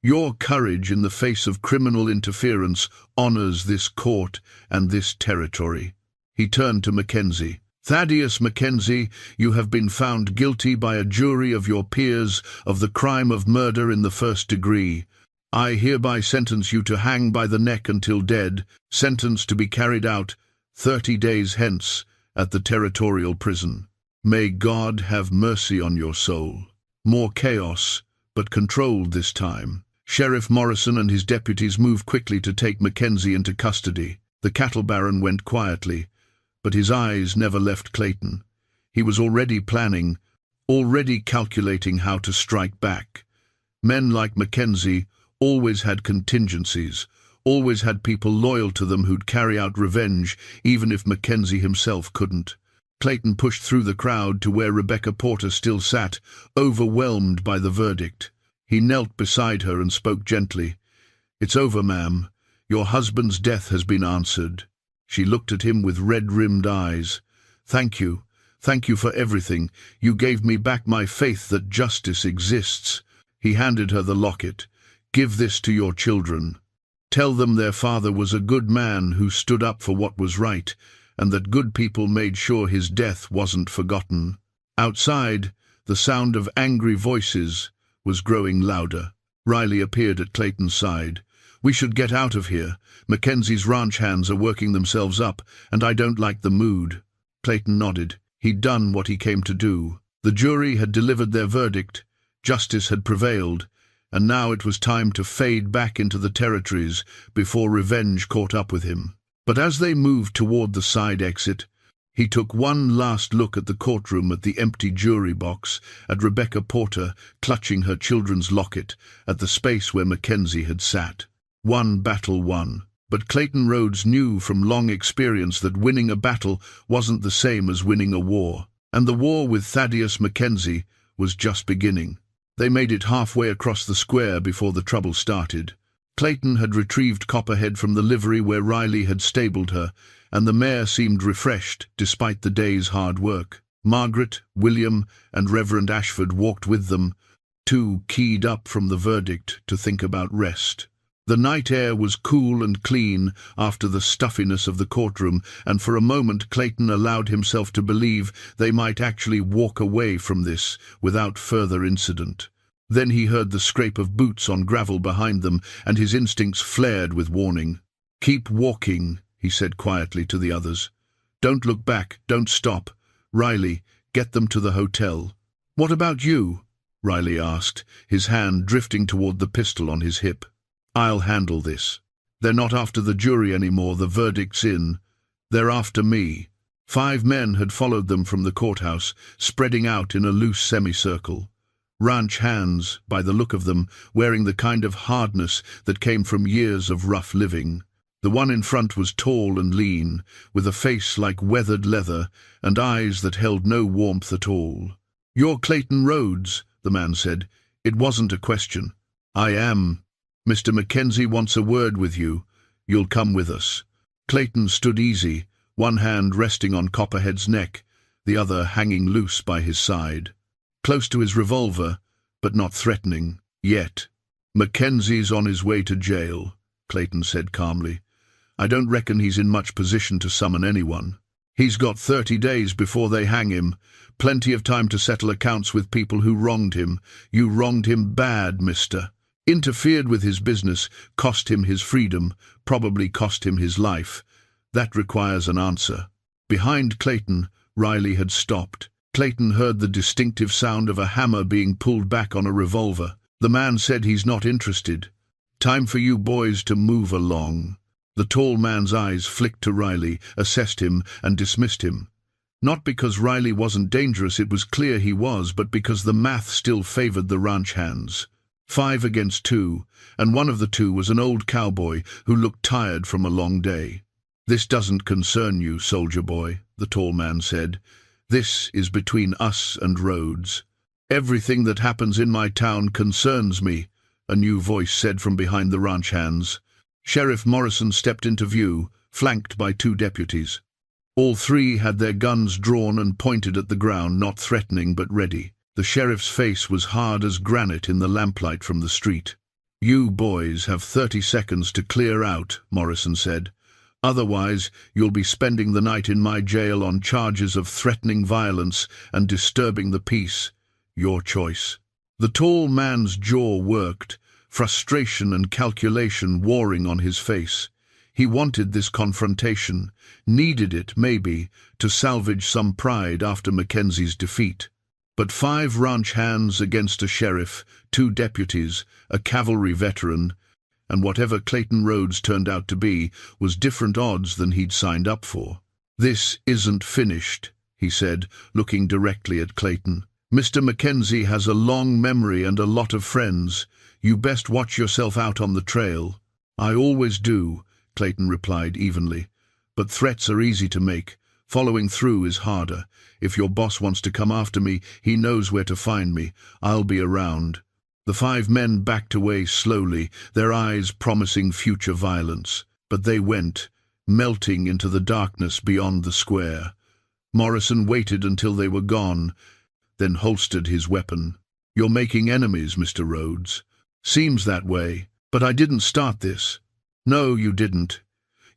[SPEAKER 1] Your courage in the face of criminal interference honors this court and this territory." He turned to Mackenzie. "Thaddeus Mackenzie, you have been found guilty by a jury of your peers of the crime of murder in the first degree. I hereby sentence you to hang by the neck until dead, sentence to be carried out 30 days hence at the territorial prison. May God have mercy on your soul." More chaos, but controlled this time. Sheriff Morrison and his deputies moved quickly to take Mackenzie into custody. The cattle baron went quietly, but his eyes never left Clayton. He was already planning, already calculating how to strike back. Men like Mackenzie always had contingencies, always had people loyal to them who'd carry out revenge, even if Mackenzie himself couldn't. Clayton pushed through the crowd to where Rebecca Porter still sat, overwhelmed by the verdict. He knelt beside her and spoke gently. "It's over, ma'am. Your husband's death has been answered." She looked at him with red-rimmed eyes. "Thank you. Thank you for everything. You gave me back my faith that justice exists." He handed her the locket. "Give this to your children. Tell them their father was a good man who stood up for what was right, and that good people made sure his death wasn't forgotten." Outside, the sound of angry voices was growing louder. Riley appeared at Clayton's side. "We should get out of here. Mackenzie's ranch hands are working themselves up, and I don't like the mood." Clayton nodded. He'd done what he came to do. The jury had delivered their verdict. Justice had prevailed, and now it was time to fade back into the territories before revenge caught up with him. But as they moved toward the side exit, he took one last look at the courtroom, at the empty jury box, at Rebecca Porter clutching her children's locket, at the space where Mackenzie had sat. One battle won. But Clayton Rhodes knew from long experience that winning a battle wasn't the same as winning a war. And the war with Thaddeus Mackenzie was just beginning. They made it halfway across the square before the trouble started. Clayton had retrieved Copperhead from the livery where Riley had stabled her, and the mare seemed refreshed despite the day's hard work. Margaret, William, and Reverend Ashford walked with them, too keyed up from the verdict to think about rest. The night air was cool and clean after the stuffiness of the courtroom, and for a moment Clayton allowed himself to believe they might actually walk away from this without further incident. Then he heard the scrape of boots on gravel behind them, and his instincts flared with warning. "Keep walking," he said quietly to the others. "Don't look back, don't stop. Riley, get them to the hotel." "What about you?" Riley asked, his hand drifting toward the pistol on his hip. "I'll handle this. They're not after the jury anymore, the verdict's in. They're after me." 5 men had followed them from the courthouse, spreading out in a loose semicircle. Ranch hands, by the look of them, wearing the kind of hardness that came from years of rough living. The one in front was tall and lean, with a face like weathered leather and eyes that held no warmth at all. "You're Clayton Rhodes," the man said. It wasn't a question. "I am. Mr. Mackenzie wants a word with you. You'll come with us." Clayton stood easy, one hand resting on Copperhead's neck, the other hanging loose by his side. Close to his revolver, but not threatening, yet. "Mackenzie's on his way to jail," Clayton said calmly. "I don't reckon he's in much position to summon anyone. He's got 30 days before they hang him, plenty of time to settle accounts with people who wronged him. You wronged him bad, mister. Interfered with his business, cost him his freedom, probably cost him his life. That requires an answer." Behind Clayton, Riley had stopped. Clayton heard the distinctive sound of a hammer being pulled back on a revolver. The man said he's not interested. "Time for you boys to move along." The tall man's eyes flicked to Riley, assessed him, and dismissed him. Not because Riley wasn't dangerous, it was clear he was, but because the math still favored the ranch hands. 5 against 2, and one of the two was an old cowboy who looked tired from a long day. "This doesn't concern you, soldier boy," the tall man said. "This is between us and Rhodes." "Everything that happens in my town concerns me," a new voice said from behind the ranch hands. Sheriff Morrison stepped into view, flanked by 2 deputies. All 3 had their guns drawn and pointed at the ground, not threatening but ready. The sheriff's face was hard as granite in the lamplight from the street. "You boys have 30 seconds to clear out," Morrison said. "Otherwise, you'll be spending the night in my jail on charges of threatening violence and disturbing the peace. Your choice." The tall man's jaw worked, frustration and calculation warring on his face. He wanted this confrontation, needed it, maybe, to salvage some pride after Mackenzie's defeat. But 5 ranch hands against a sheriff, 2 deputies, a cavalry veteran, and whatever Clayton Rhodes turned out to be was different odds than he'd signed up for. "This isn't finished," he said, looking directly at Clayton. "Mr. Mackenzie has a long memory and a lot of friends. You best watch yourself out on the trail." "I always do," Clayton replied evenly. "But threats are easy to make. Following through is harder. If your boss wants to come after me, he knows where to find me. I'll be around." The 5 men backed away slowly, their eyes promising future violence. But they went, melting into the darkness beyond the square. Morrison waited until they were gone, then holstered his weapon. "You're making enemies, Mr. Rhodes." "Seems that way, but I didn't start this." "No, you didn't.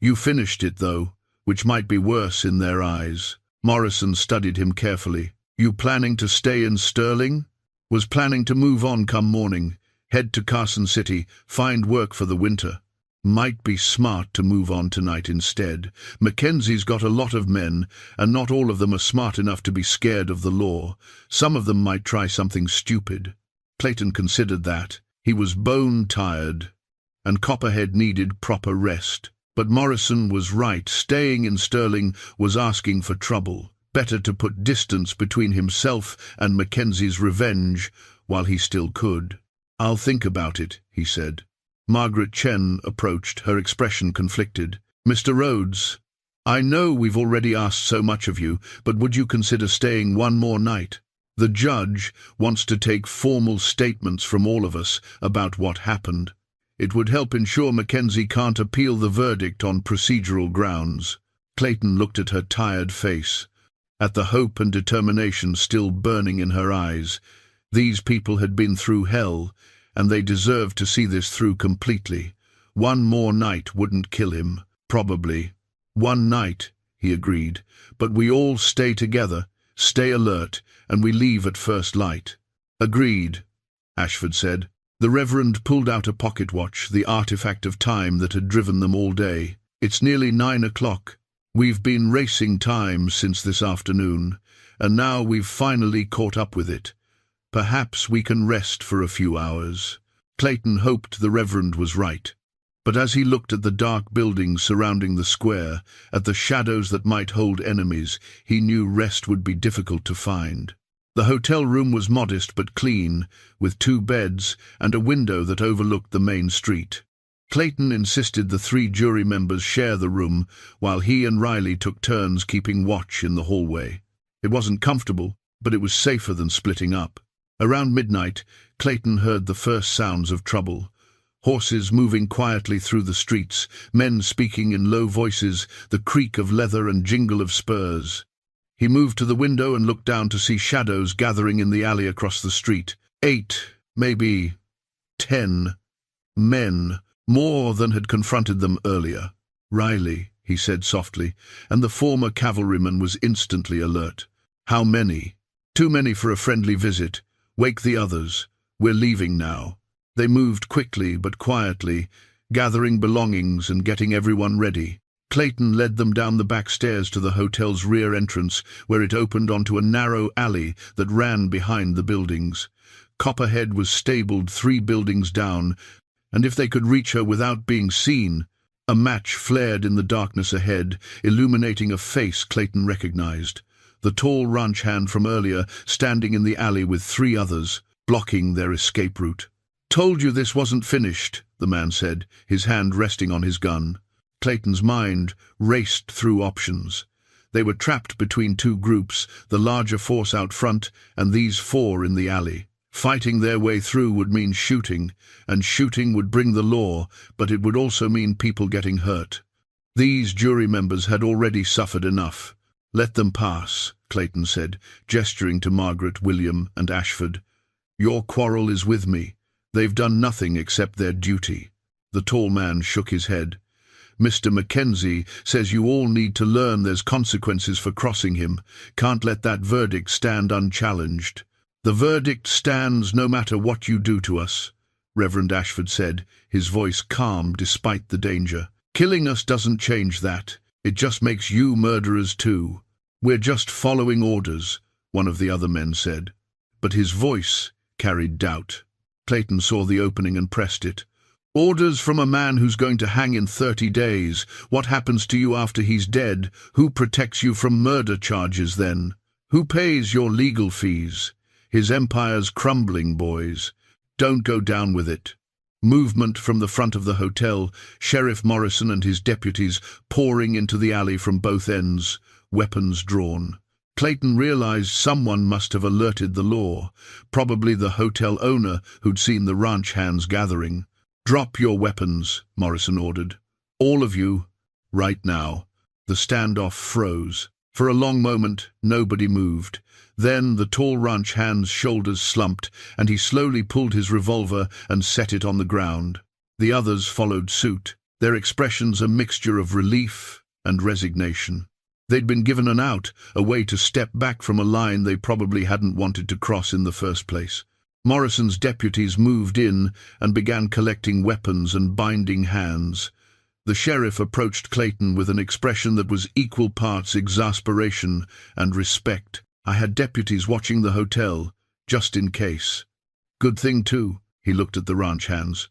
[SPEAKER 1] You finished it, though, which might be worse in their eyes." Morrison studied him carefully. "You planning to stay in Sterling?" "Was planning to move on come morning, head to Carson City, find work for the winter." "Might be smart to move on tonight instead. Mackenzie's got a lot of men, and not all of them are smart enough to be scared of the law. Some of them might try something stupid." Clayton considered that. He was bone-tired, and Copperhead needed proper rest. But Morrison was right. Staying in Sterling was asking for trouble. Better to put distance between himself and Mackenzie's revenge while he still could. "I'll think about it," he said. Margaret Chen approached, her expression conflicted. "Mr. Rhodes, I know we've already asked so much of you, but would you consider staying one more night? The judge wants to take formal statements from all of us about what happened. It would help ensure Mackenzie can't appeal the verdict on procedural grounds." Clayton looked at her tired face, at the hope and determination still burning in her eyes. These people had been through hell, and they deserved to see this through completely. One more night wouldn't kill him, probably. "One night," he agreed, "but we all stay together, stay alert, and we leave at first light." "Agreed," Ashford said. The Reverend pulled out a pocket watch, the artifact of time that had driven them all day. "It's nearly 9 o'clock. We've been racing time since this afternoon, and now we've finally caught up with it. Perhaps we can rest for a few hours." Clayton hoped the Reverend was right. But as he looked at the dark buildings surrounding the square, at the shadows that might hold enemies, he knew rest would be difficult to find. The hotel room was modest but clean, with 2 beds and a window that overlooked the main street. Clayton insisted the 3 jury members share the room, while he and Riley took turns keeping watch in the hallway. It wasn't comfortable, but it was safer than splitting up. Around midnight, Clayton heard the first sounds of trouble. Horses moving quietly through the streets, men speaking in low voices, the creak of leather and jingle of spurs. He moved to the window and looked down to see shadows gathering in the alley across the street. 8, maybe 10 men, more than had confronted them earlier. "Riley," he said softly, and the former cavalryman was instantly alert. "How many?" "Too many for a friendly visit. Wake the others. We're leaving now." They moved quickly but quietly, gathering belongings and getting everyone ready. Clayton led them down the back stairs to the hotel's rear entrance, where it opened onto a narrow alley that ran behind the buildings. Copperhead was stabled 3 buildings down, and if they could reach her without being seen— A match flared in the darkness ahead, illuminating a face Clayton recognized. The tall ranch hand from earlier, standing in the alley with 3 others, blocking their escape route. "Told you this wasn't finished," the man said, his hand resting on his gun. Clayton's mind raced through options. They were trapped between 2 groups, the larger force out front and these 4 in the alley. Fighting their way through would mean shooting, and shooting would bring the law, but it would also mean people getting hurt. These jury members had already suffered enough. "Let them pass," Clayton said, gesturing to Margaret, William, and Ashford. "Your quarrel is with me. They've done nothing except their duty." The tall man shook his head. "Mr. Mackenzie says you all need to learn there's consequences for crossing him. Can't let that verdict stand unchallenged." "The verdict stands no matter what you do to us," Reverend Ashford said, his voice calm despite the danger. "Killing us doesn't change that. It just makes you murderers too." "We're just following orders," one of the other men said. But his voice carried doubt. Clayton saw the opening and pressed it. "Orders from a man who's going to hang in 30 days. What happens to you after he's dead? Who protects you from murder charges then? Who pays your legal fees? His empire's crumbling, boys. Don't go down with it." Movement from the front of the hotel, Sheriff Morrison and his deputies pouring into the alley from both ends, weapons drawn. Clayton realized someone must have alerted the law, probably the hotel owner who'd seen the ranch hands gathering. "Drop your weapons," Morrison ordered. "All of you, right now." The standoff froze. For a long moment, nobody moved. Then the tall ranch hand's shoulders slumped, and he slowly pulled his revolver and set it on the ground. The others followed suit, their expressions a mixture of relief and resignation. They'd been given an out, a way to step back from a line they probably hadn't wanted to cross in the first place. Morrison's deputies moved in and began collecting weapons and binding hands. The sheriff approached Clayton with an expression that was equal parts exasperation and respect. "I had deputies watching the hotel, just in case." "Good thing, too," he looked at the ranch hands.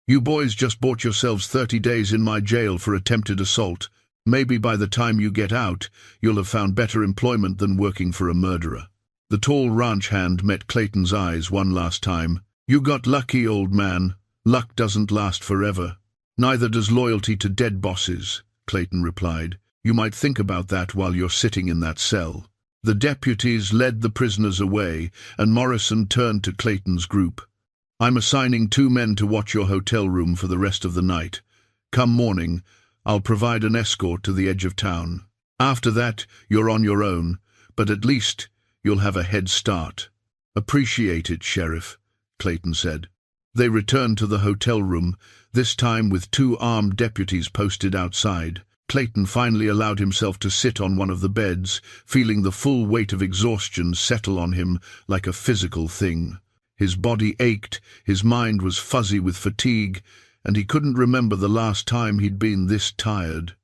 [SPEAKER 1] "You boys just bought yourselves 30 days in my jail for attempted assault. Maybe by the time you get out, you'll have found better employment than working for a murderer." The tall ranch hand met Clayton's eyes one last time. "You got lucky, old man. Luck doesn't last forever." "Neither does loyalty to dead bosses," Clayton replied. "You might think about that while you're sitting in that cell." The deputies led the prisoners away, and Morrison turned to Clayton's group. "I'm assigning 2 men to watch your hotel room for the rest of the night. Come morning, I'll provide an escort to the edge of town. After that, you're on your own, but at least you'll have a head start." "Appreciate it, Sheriff," Clayton said. They returned to the hotel room, this time with 2 armed deputies posted outside. Clayton finally allowed himself to sit on one of the beds, feeling the full weight of exhaustion settle on him like a physical thing. His body ached, his mind was fuzzy with fatigue, and he couldn't remember the last time he'd been this tired.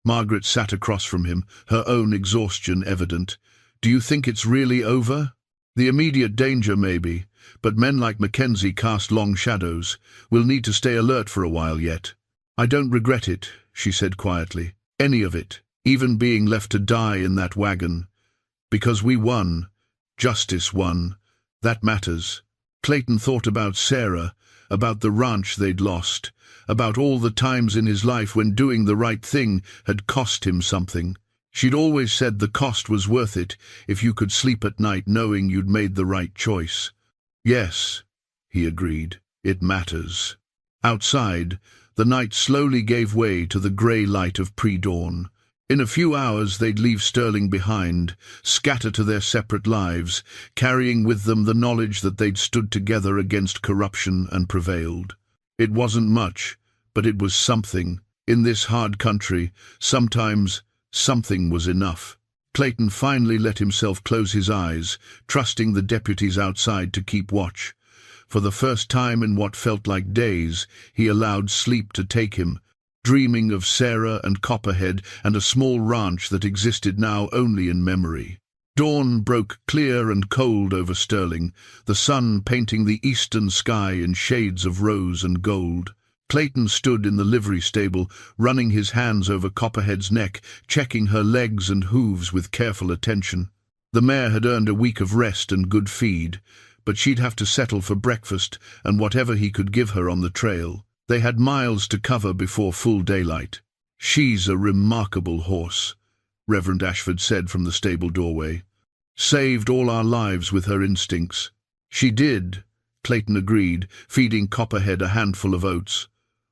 [SPEAKER 1] Margaret sat across from him, her own exhaustion evident. "Do you think it's really over?" "The immediate danger, maybe, but men like Mackenzie cast long shadows. We'll need to stay alert for a while yet." "I don't regret it," she said quietly. "Any of it, even being left to die in that wagon. Because we won. Justice won. That matters." Clayton thought about Sarah, about the ranch they'd lost, about all the times in his life when doing the right thing had cost him something. She'd always said the cost was worth it if you could sleep at night knowing you'd made the right choice. Yes, he agreed, it matters. Outside, the night slowly gave way to the grey light of pre-dawn. In a few hours they'd leave Sterling behind, scatter to their separate lives, carrying with them the knowledge that they'd stood together against corruption and prevailed. It wasn't much, but it was something. In this hard country, sometimes something was enough. Clayton finally let himself close his eyes, trusting the deputies outside to keep watch. For the first time in what felt like days, he allowed sleep to take him, dreaming of Sarah and Copperhead and a small ranch that existed now only in memory. Dawn broke clear and cold over Sterling, the sun painting the eastern sky in shades of rose and gold. Clayton stood in the livery stable, running his hands over Copperhead's neck, checking her legs and hooves with careful attention. The mare had earned a week of rest and good feed, but she'd have to settle for breakfast and whatever he could give her on the trail. They had miles to cover before full daylight. "She's a remarkable horse," Reverend Ashford said from the stable doorway. "Saved all our lives with her instincts." "She did," Clayton agreed, feeding Copperhead a handful of oats.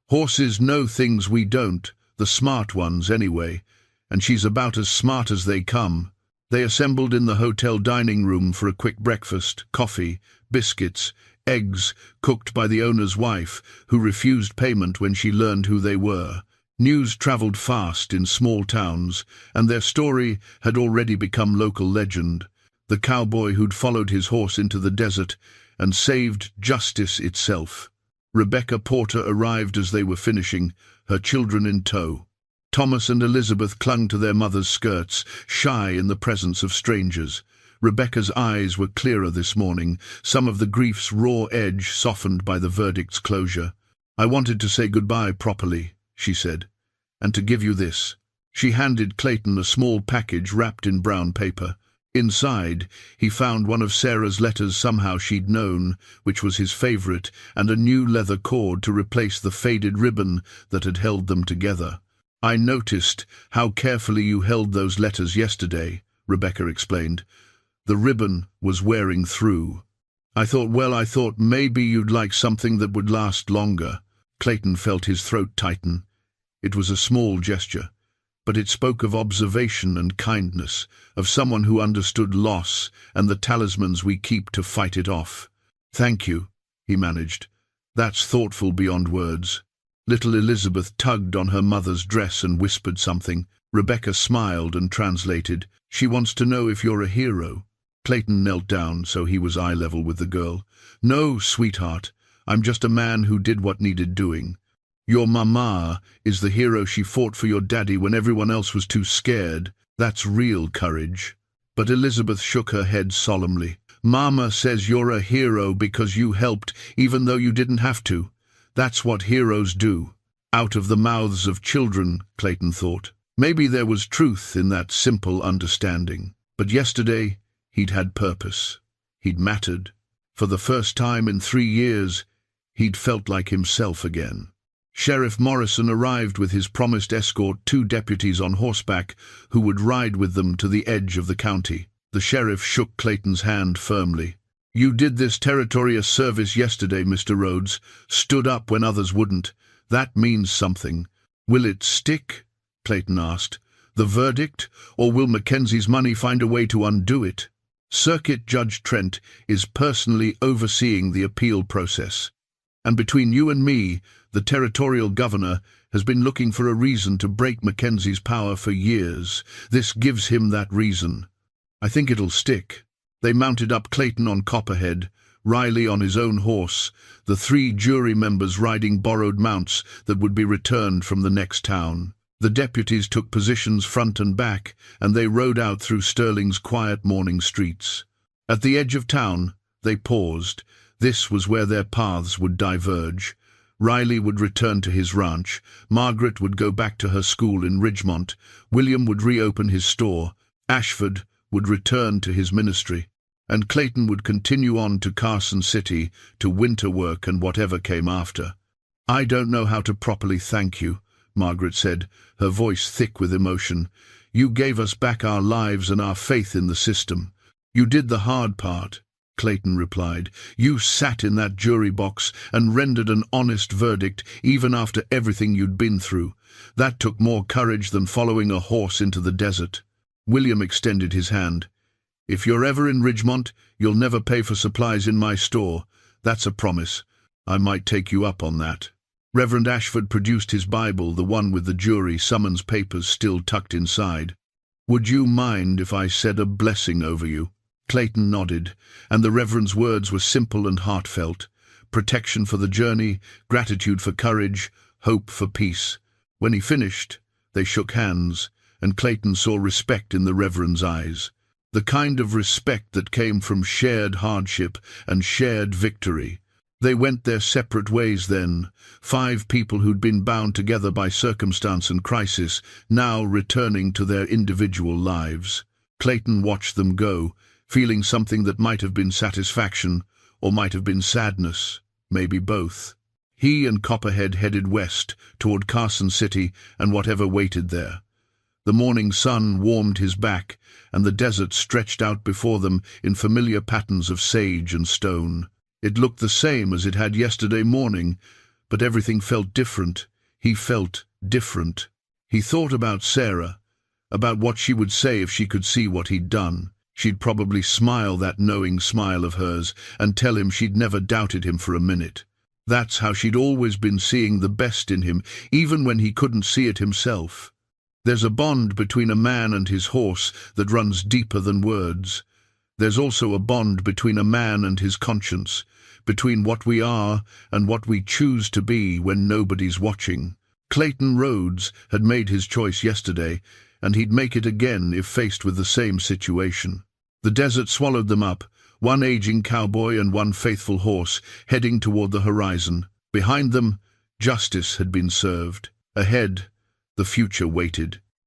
[SPEAKER 1] "Horses know things we don't, the smart ones anyway, and she's about as smart as they come." They assembled in the hotel dining room for a quick breakfast, coffee, biscuits, eggs cooked by the owner's wife, who refused payment when she learned who they were. News travelled fast in small towns, and their story had already become local legend. The cowboy who'd followed his horse into the desert and saved justice itself. Rebecca Porter arrived as they were finishing, her children in tow. Thomas and Elizabeth clung to their mother's skirts, shy in the presence of strangers. Rebecca's eyes were clearer this morning, some of the grief's raw edge softened by the verdict's closure. "I wanted to say goodbye properly," she said, "and to give you this." She handed Clayton a small package wrapped in brown paper. Inside, he found one of Sarah's letters somehow she'd known, which was his favorite, and a new leather cord to replace the faded ribbon that had held them together. "I noticed how carefully you held those letters yesterday," Rebecca explained. "The ribbon was wearing through. I thought maybe you'd like something that would last longer." Clayton felt his throat tighten. It was a small gesture, but it spoke of observation and kindness, of someone who understood loss and the talismans we keep to fight it off. "Thank you," he managed. "That's thoughtful beyond words." Little Elizabeth tugged on her mother's dress and whispered something. Rebecca smiled and translated, "She wants to know if you're a hero." Clayton knelt down so he was eye level with the girl. "No, sweetheart, I'm just a man who did what needed doing. Your mama is the hero. She fought for your daddy when everyone else was too scared. That's real courage." But Elizabeth shook her head solemnly. "Mama says you're a hero because you helped even though you didn't have to. That's what heroes do." Out of the mouths of children, Clayton thought. Maybe there was truth in that simple understanding. But yesterday, he'd had purpose. He'd mattered. For the first time in 3 years, he'd felt like himself again. Sheriff Morrison arrived with his promised escort, 2 deputies on horseback who would ride with them to the edge of the county. The sheriff shook Clayton's hand firmly. "You did this territory a service yesterday, Mr. Rhodes. Stood up when others wouldn't. That means something." "Will it stick?" Clayton asked. "The verdict, or will Mackenzie's money find a way to undo it?" "Circuit Judge Trent is personally overseeing the appeal process. And between you and me, the territorial governor has been looking for a reason to break Mackenzie's power for years. This gives him that reason. I think it'll stick." They mounted up Clayton on Copperhead, Riley on his own horse, the 3 jury members riding borrowed mounts that would be returned from the next town. The deputies took positions front and back, and they rode out through Sterling's quiet morning streets. At the edge of town, they paused. This was where their paths would diverge. Riley would return to his ranch, Margaret would go back to her school in Ridgemont, William would reopen his store, Ashford would return to his ministry. and Clayton would continue on to Carson City, to winter work and whatever came after. "I don't know how to properly thank you," Margaret said, her voice thick with emotion. "You gave us back our lives and our faith in the system. You did the hard part," Clayton replied. "You sat in that jury box and rendered an honest verdict even after everything you'd been through. That took more courage than following a horse into the desert." William extended his hand. "If you're ever in Ridgemont, you'll never pay for supplies in my store. That's a promise. I might take you up on that." Reverend Ashford produced his Bible, the one with the jury summons papers still tucked inside. "Would you mind if I said a blessing over you?" Clayton nodded, and the Reverend's words were simple and heartfelt. Protection for the journey, gratitude for courage, hope for peace. When he finished, they shook hands, and Clayton saw respect in the Reverend's eyes. The kind of respect that came from shared hardship and shared victory. They went their separate ways then, 5 people who'd been bound together by circumstance and crisis, now returning to their individual lives. Clayton watched them go, feeling something that might have been satisfaction, or might have been sadness, maybe both. He and Copperhead headed west, toward Carson City and whatever waited there. The morning sun warmed his back, and the desert stretched out before them in familiar patterns of sage and stone. It looked the same as it had yesterday morning, but everything felt different. He felt different. He thought about Sarah, about what she would say if she could see what he'd done. She'd probably smile that knowing smile of hers and tell him she'd never doubted him for a minute. That's how she'd always been seeing the best in him, even when he couldn't see it himself. There's a bond between a man and his horse that runs deeper than words. There's also a bond between a man and his conscience, between what we are and what we choose to be when nobody's watching. Clayton Rhodes had made his choice yesterday, and he'd make it again if faced with the same situation. The desert swallowed them up, one aging cowboy and one faithful horse, heading toward the horizon. Behind them, justice had been served. Ahead, the future waited.